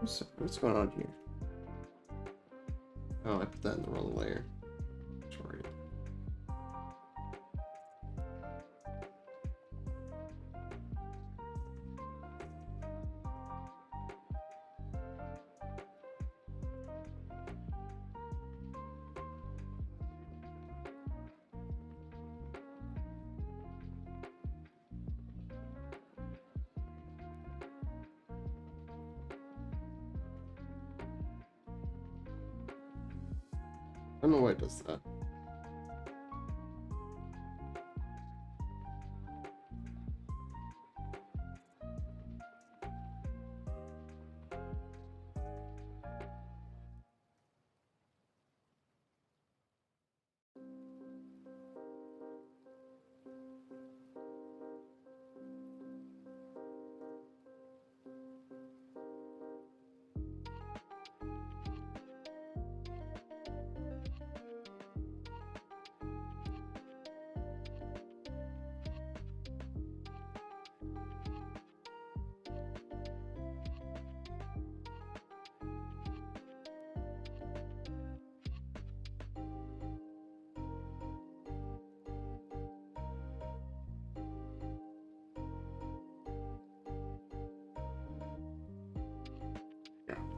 What's going on here? Oh, I put that in the wrong layer. Sorry. I don't know why it does that.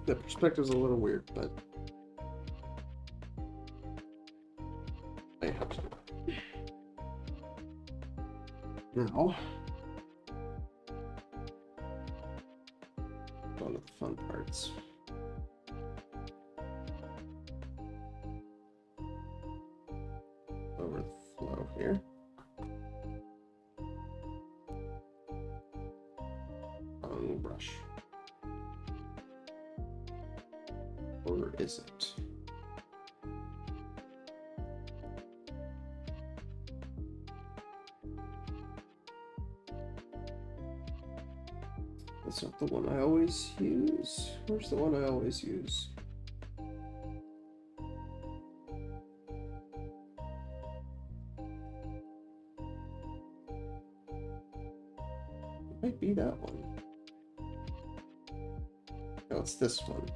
The perspective's a little weird, but I have to. Now, on to the fun parts. Overflow here. Brush. Or is it? That's not the one I always use. Where's the one I always use? It might be that one. No, it's this one.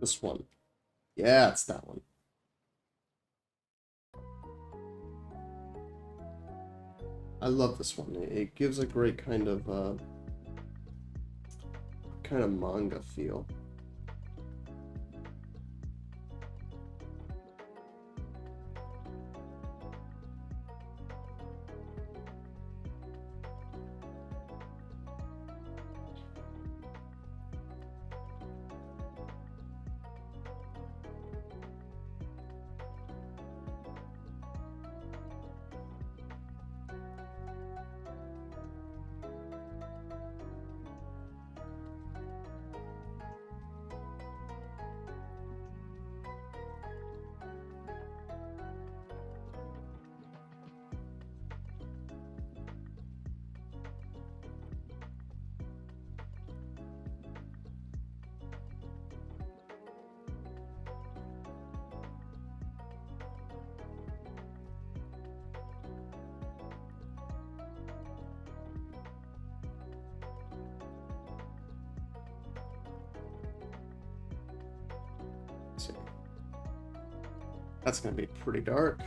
This one. Yeah, it's that one. I love this one. It gives a great kind of manga feel. That's gonna be pretty dark.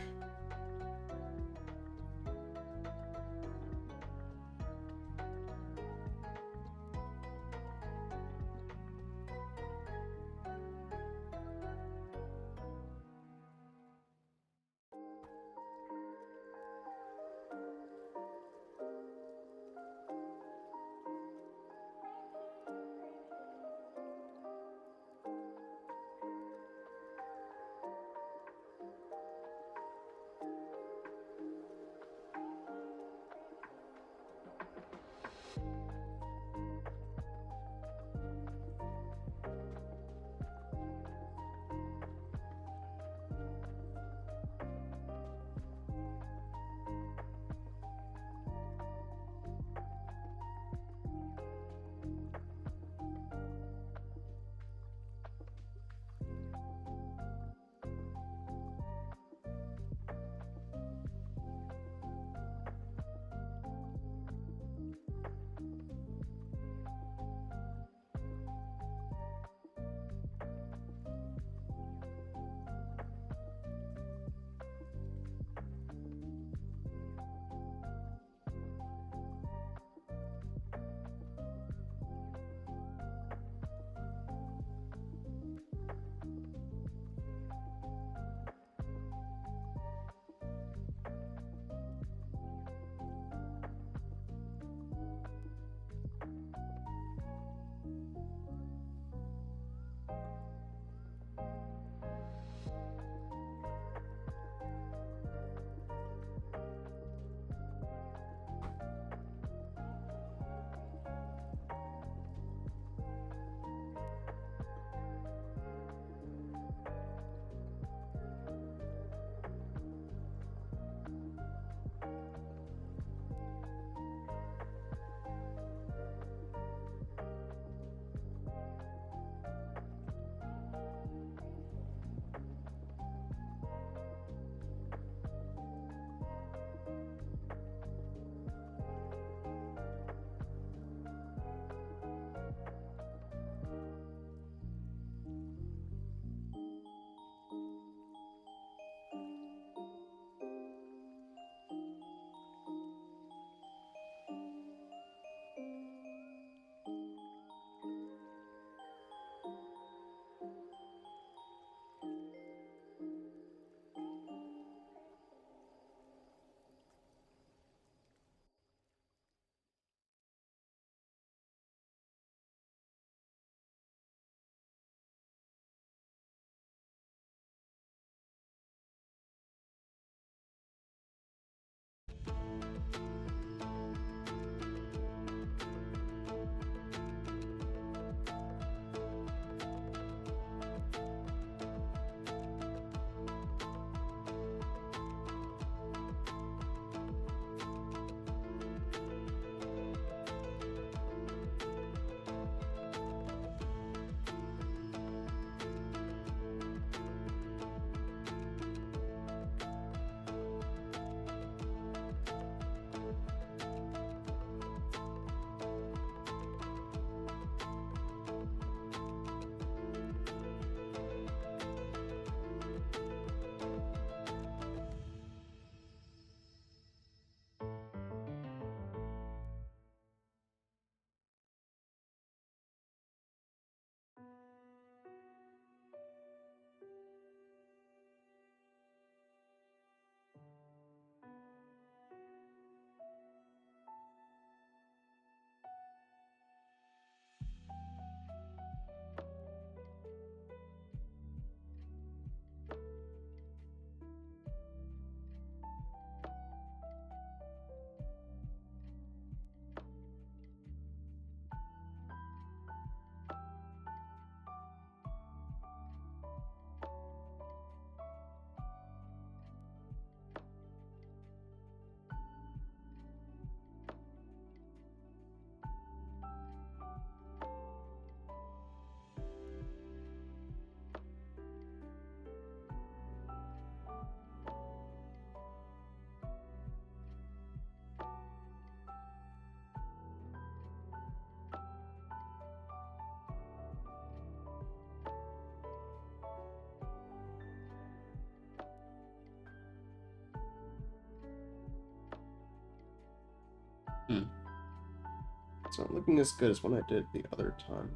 It's not looking as good as when I did the other time.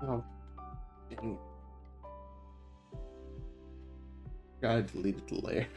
Oh, dang. I deleted the layer.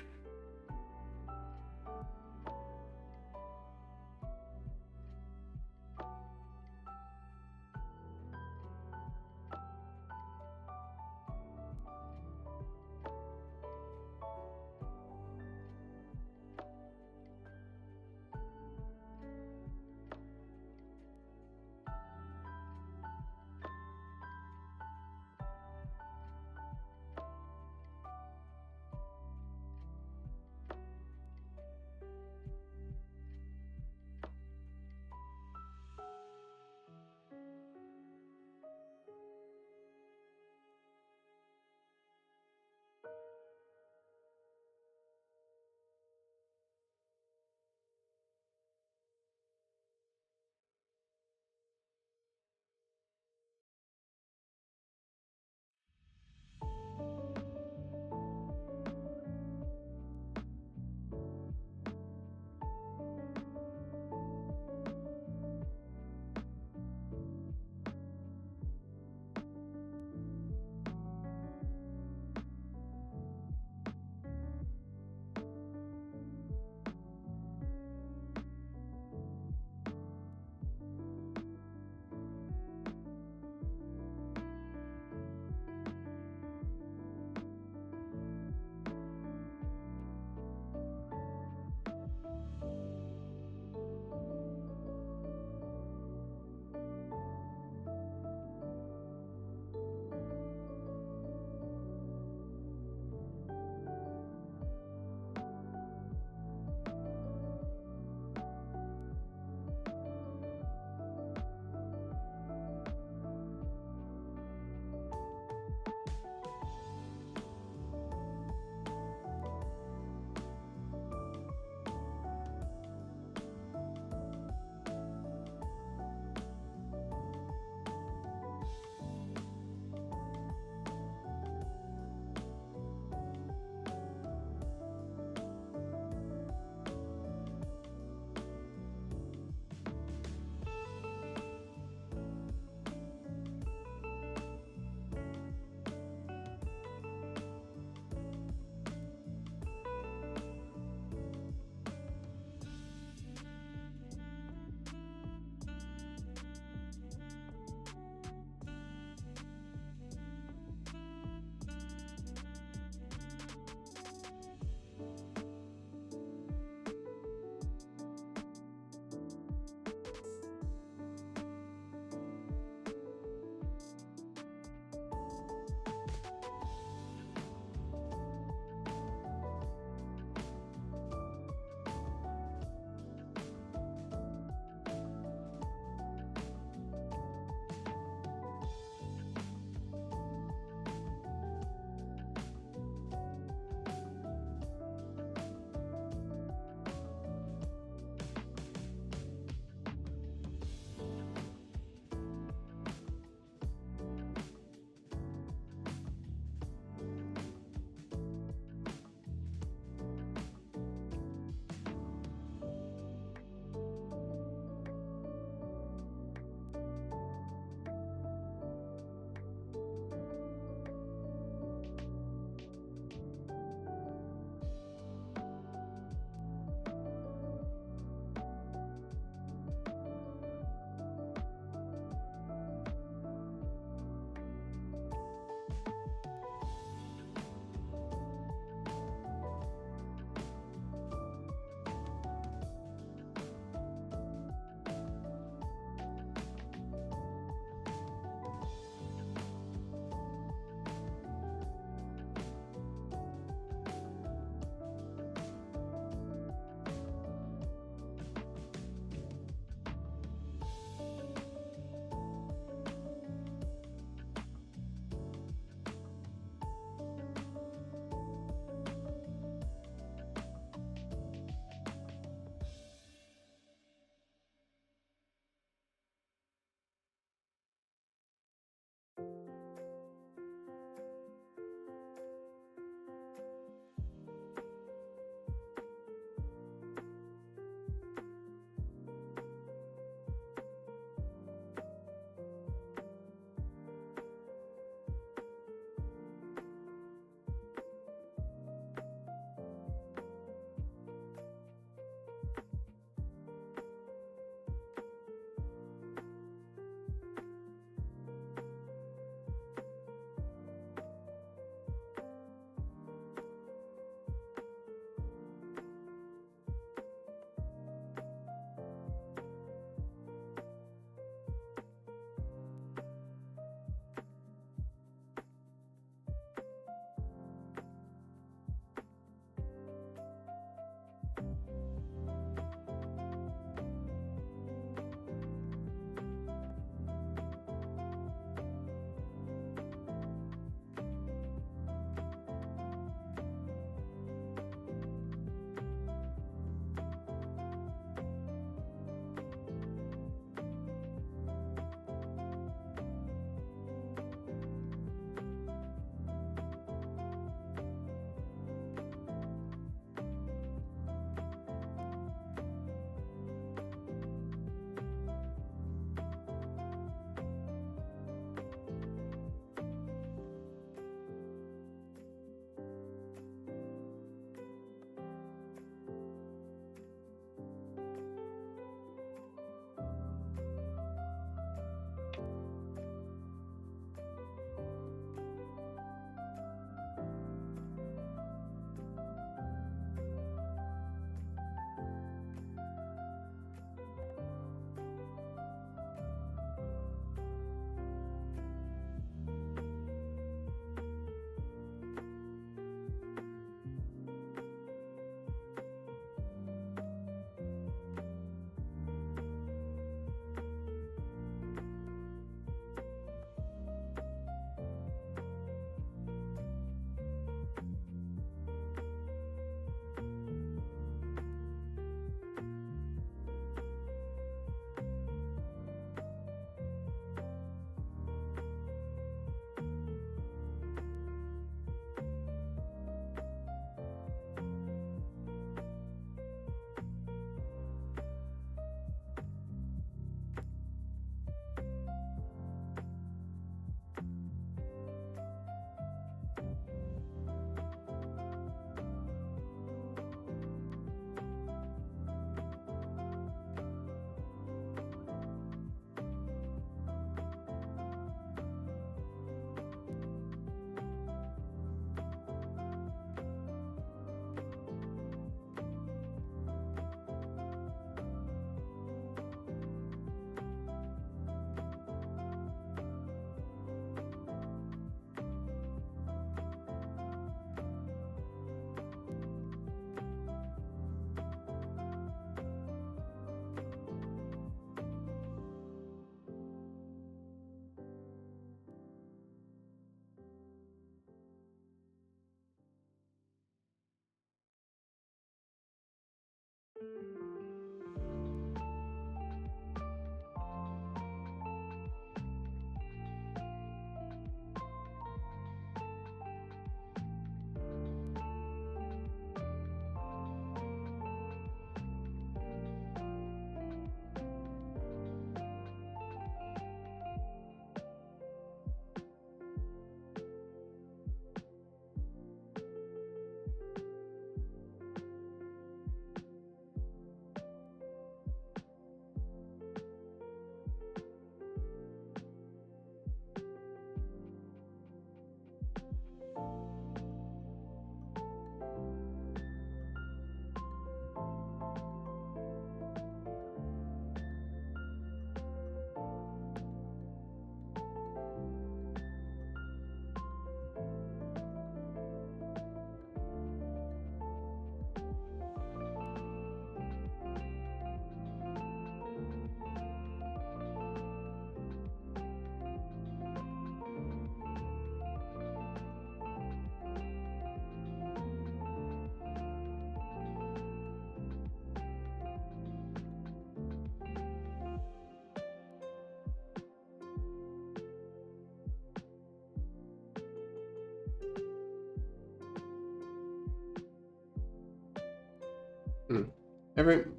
Hmm.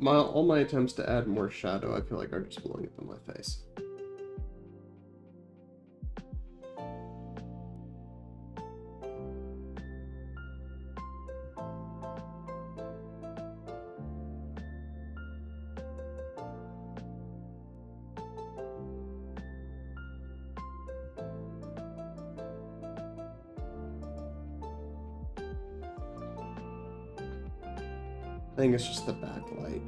All my attempts to add more shadow, I feel like are just blowing up in my face. I think it's just the backlight.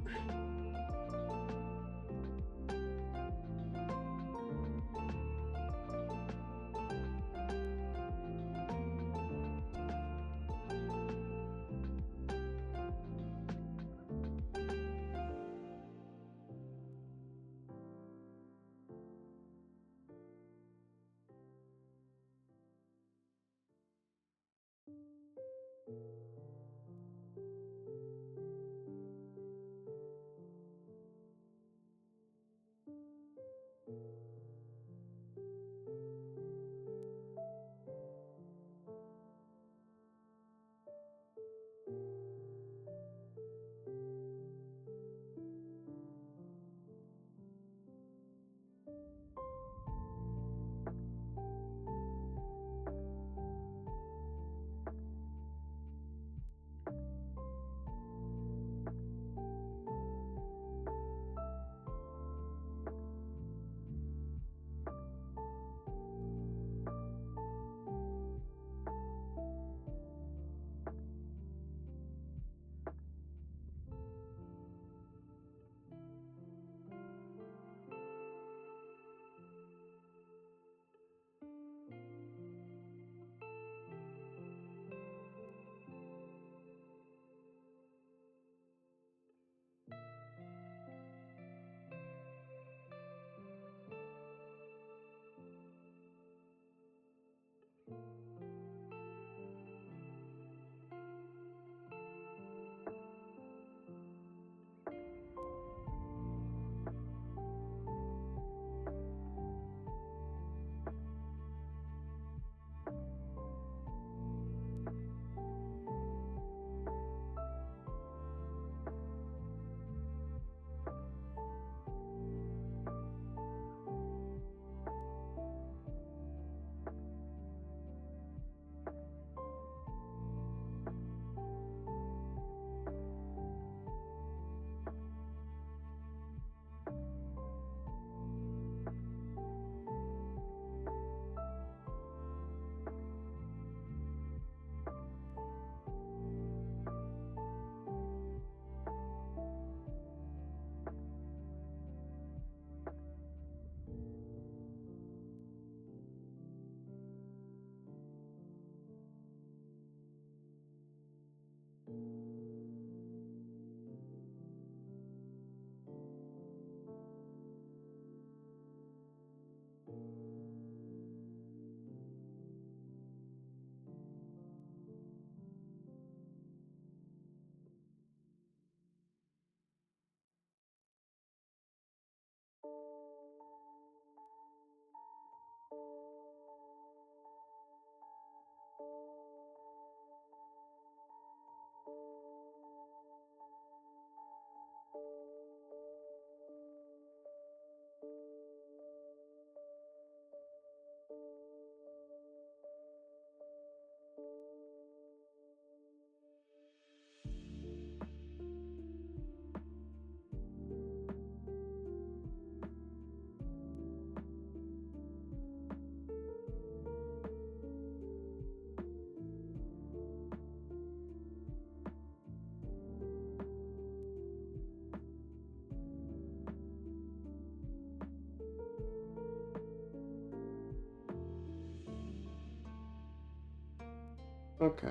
Okay.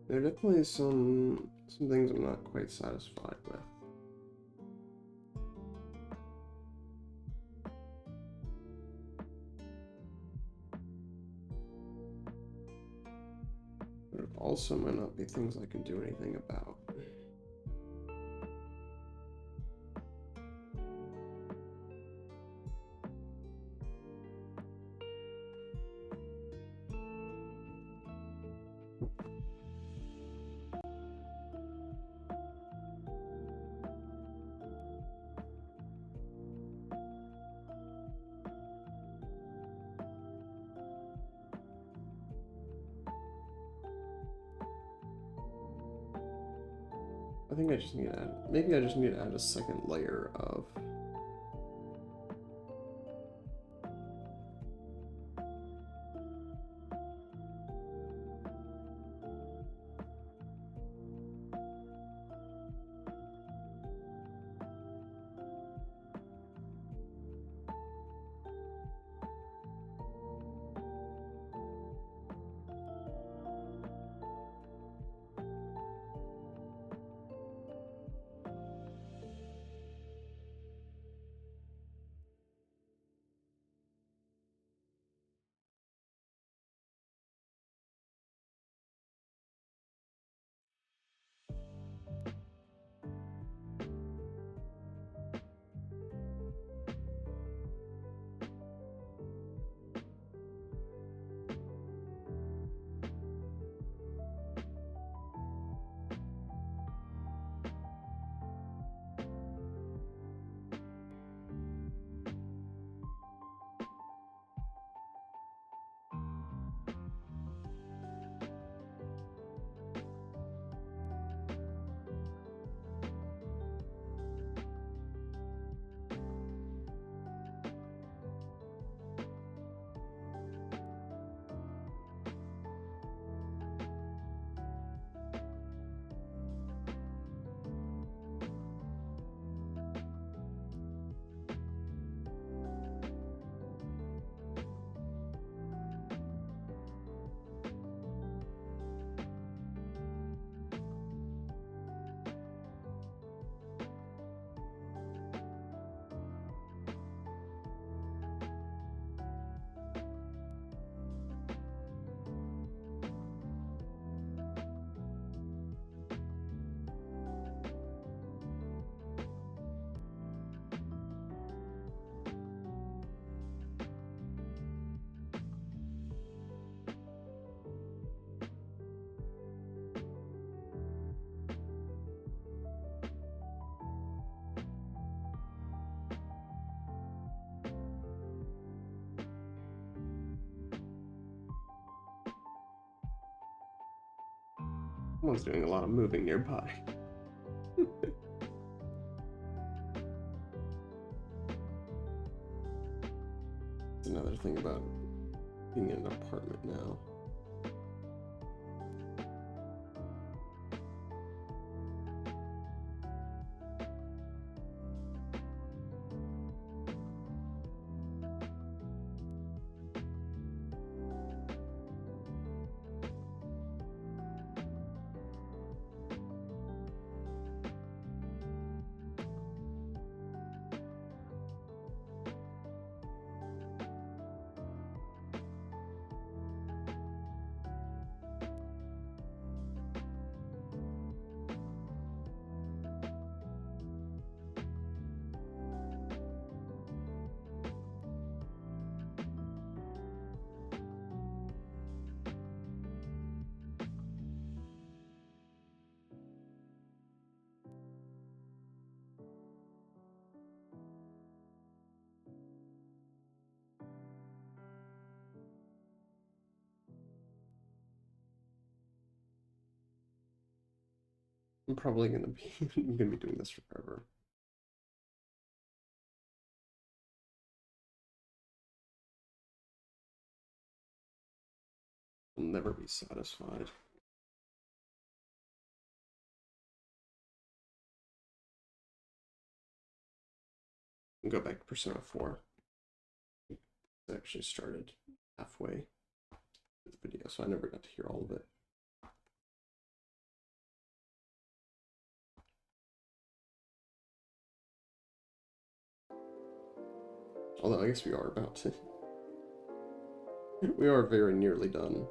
There are definitely some things I'm not quite satisfied with. But it also might not be things I can do anything about. I think I just need to add, maybe I just need to add a second layer of someone's doing a lot of moving nearby. That's another thing about being in an apartment now. I'm probably gonna be I'm gonna be doing this forever. I'll never be satisfied. I'll go back to Persona 4. It actually started. halfway through the video, so I never got to hear all of it. Although I guess we are about to. We are very nearly done.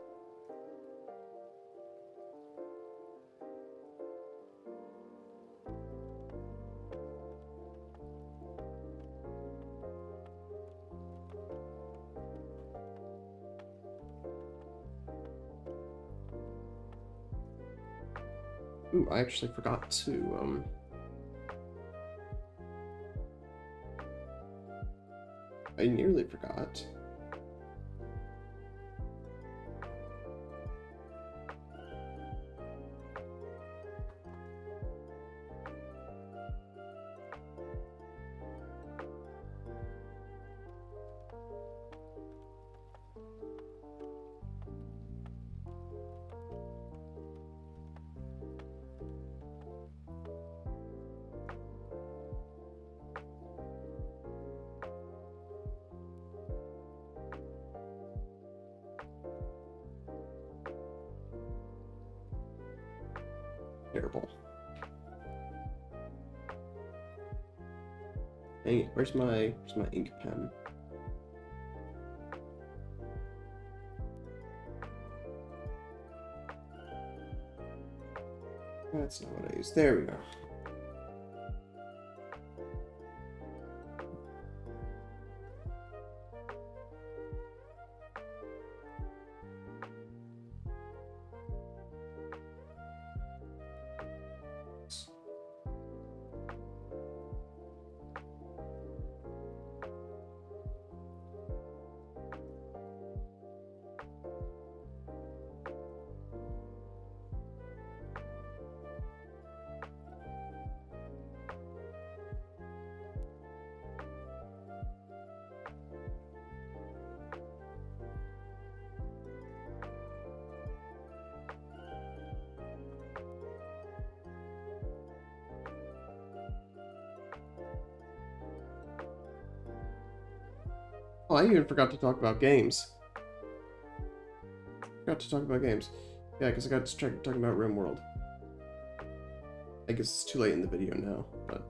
Ooh, I actually forgot to, I nearly forgot. Terrible. Dang it, where's my ink pen? That's not what I used. There we go. Oh, I even forgot to talk about games. Forgot to talk about games. Yeah, because I got distracted talking about RimWorld. I guess it's too late in the video now, but...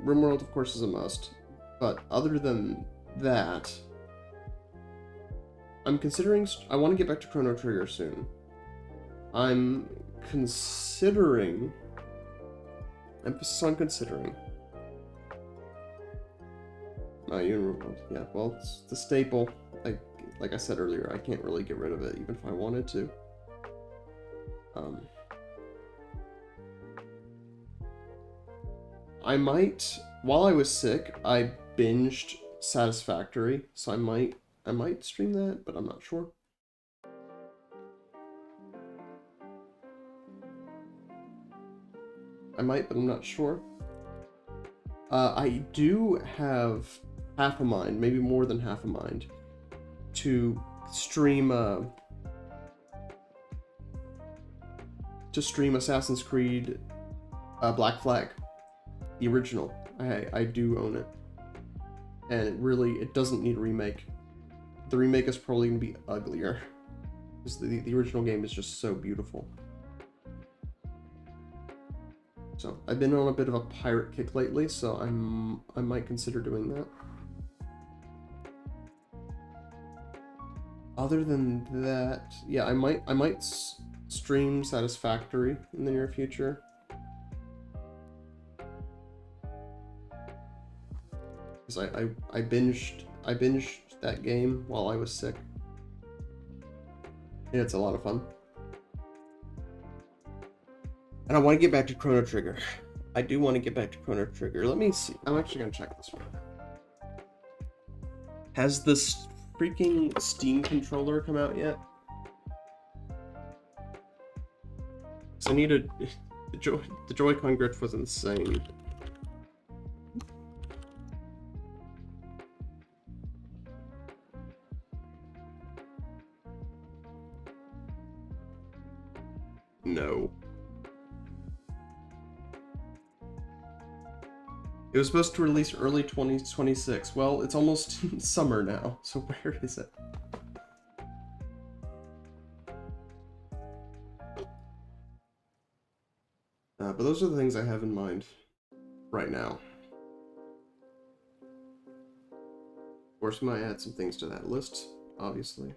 RimWorld, of course, is a must. But other than that... I'm considering... I want to get back to Chrono Trigger soon. I'm considering... Emphasis on considering. RimWorld. Yeah, well, it's the staple. Like I said earlier, I can't really get rid of it, even if I wanted to. I might... While I was sick, I binged Satisfactory, so I might stream that, but I'm not sure. I might, but I'm not sure. I do have half a mind, maybe more than half a mind, to stream Assassin's Creed Black Flag, the original. I do own it, and it doesn't need a remake. The remake is probably going to be uglier, because the original game is just so beautiful. So I've been on a bit of a pirate kick lately, so I might consider doing that. Other than that, yeah, I might stream Satisfactory in the near future. Because I binged that game while I was sick. Yeah, it's a lot of fun. And I want to get back to Chrono Trigger. I do want to get back to Chrono Trigger. Let me see. I'm actually going to check this one. Has this freaking Steam controller come out yet? So I need the Joy-Con grip was insane. No. It was supposed to release early 2026. Well, it's almost summer now, so where is it? But those are the things I have in mind right now. Of course, we might add some things to that list, obviously.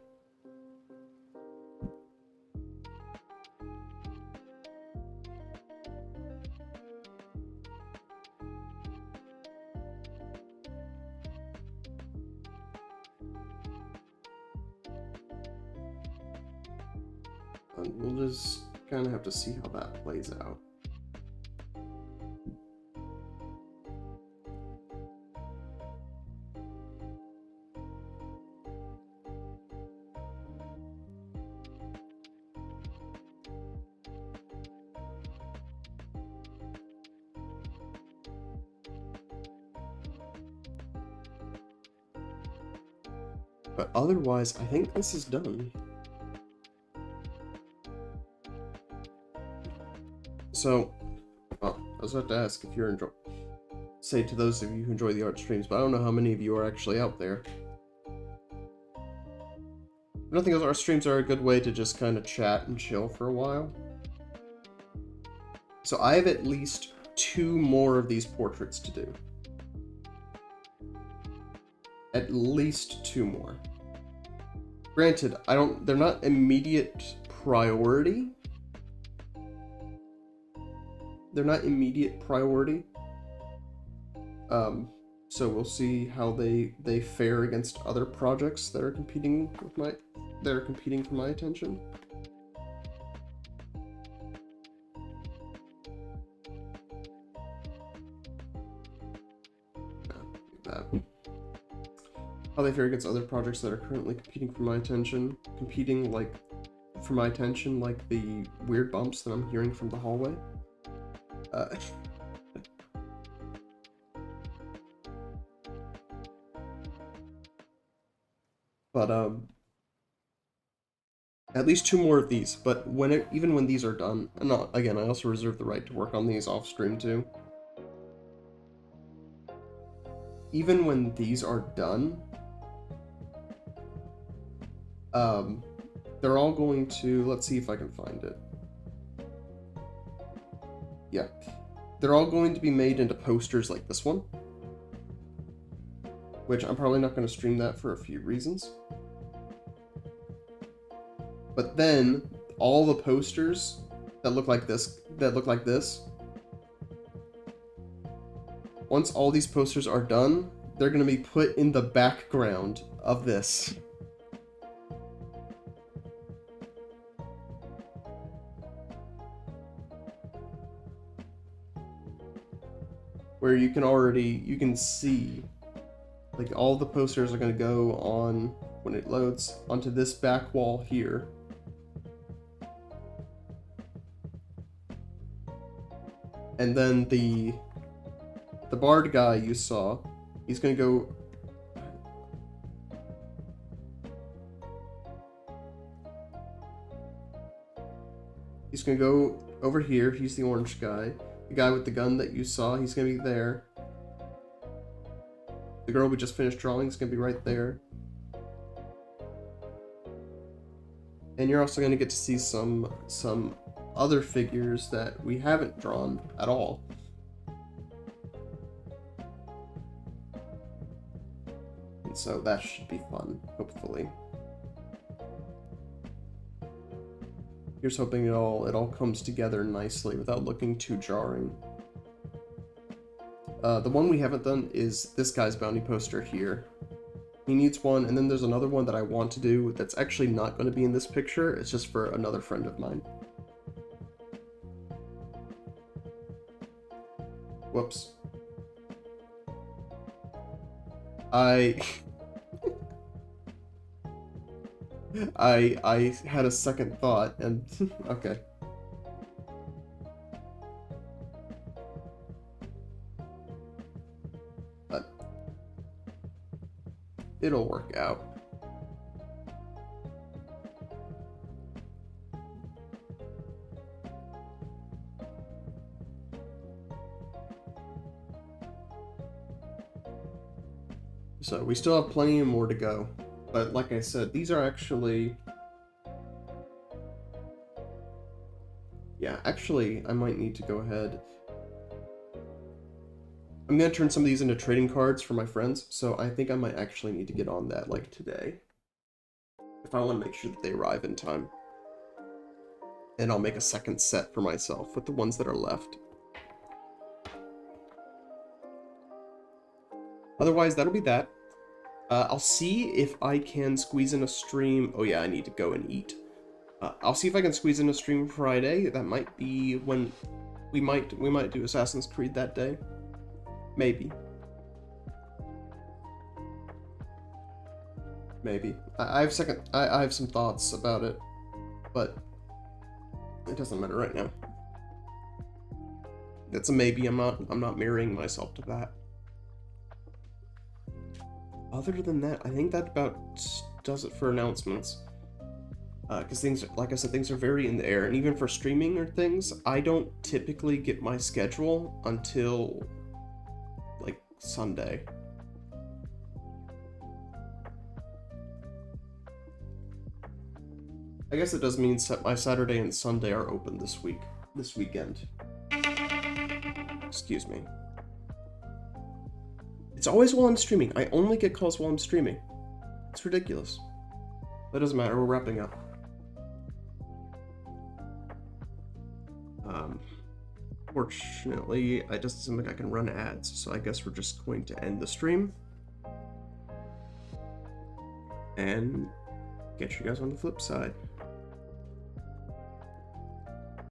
And we'll just kind of have to see how that plays out. But otherwise, I think this is done. So, well, I was about to ask if you're say to those of you who enjoy the art streams, but I don't know how many of you are actually out there. I don't think those art streams are a good way to just kind of chat and chill for a while. So I have at least 2 more of these portraits to do. At least 2 more. Granted, they're not immediate priority. They're not immediate priority. So we'll see how they fare against other projects that are competing for my attention. How they fare against other projects that are currently competing for my attention. Competing like the weird bumps that I'm hearing from the hallway. But at least 2 more of these. But even when these are done, and again, I also reserve the right to work on these off stream too. Even when these are done, they're all going to, let's see if I can find it. Yeah, they're all going to be made into posters like this one, which I'm probably not going to stream that for a few reasons. But then all the posters that look like this, once all these posters are done, they're going to be put in the background of this. Where you can see, like, all the posters are going to go on, when it loads, onto this back wall here. And then the bard guy you saw, he's going to go... He's going to go over here, he's the orange guy. The guy with the gun that you saw, he's going to be there. The girl we just finished drawing is going to be right there. And you're also going to get to see some other figures that we haven't drawn at all. And so that should be fun, hopefully. Here's hoping it all comes together nicely without looking too jarring. The one we haven't done is this guy's bounty poster here. He needs one, and then there's another one that I want to do that's actually not going to be in this picture. It's just for another friend of mine. Whoops. I had a second thought, and okay. But it'll work out. So we still have plenty more to go. But like I said, these are actually... Yeah, actually, I might need to go ahead. I'm going to turn some of these into trading cards for my friends, so I think I might actually need to get on that, like, today. If I want to make sure that they arrive in time. And I'll make a second set for myself with the ones that are left. Otherwise, that'll be that. I'll see if I can squeeze in a stream. Oh yeah, I need to go and eat. I'll see if I can squeeze in a stream Friday. That might be when we might do Assassin's Creed that day. Maybe. Maybe. I have some thoughts about it, but it doesn't matter right now. That's a maybe. I'm not marrying myself to that. Other than that, I think that about does it for announcements. Because things, like I said, things are very in the air, and even for streaming or things, I don't typically get my schedule until like Sunday. I guess it does mean my Saturday and Sunday are open this weekend. Excuse me. It's always while I'm streaming. I only get calls while I'm streaming. It's ridiculous. That doesn't matter, we're wrapping up. Fortunately, it doesn't seem like I can run ads, so I guess we're just going to end the stream. And get you guys on the flip side.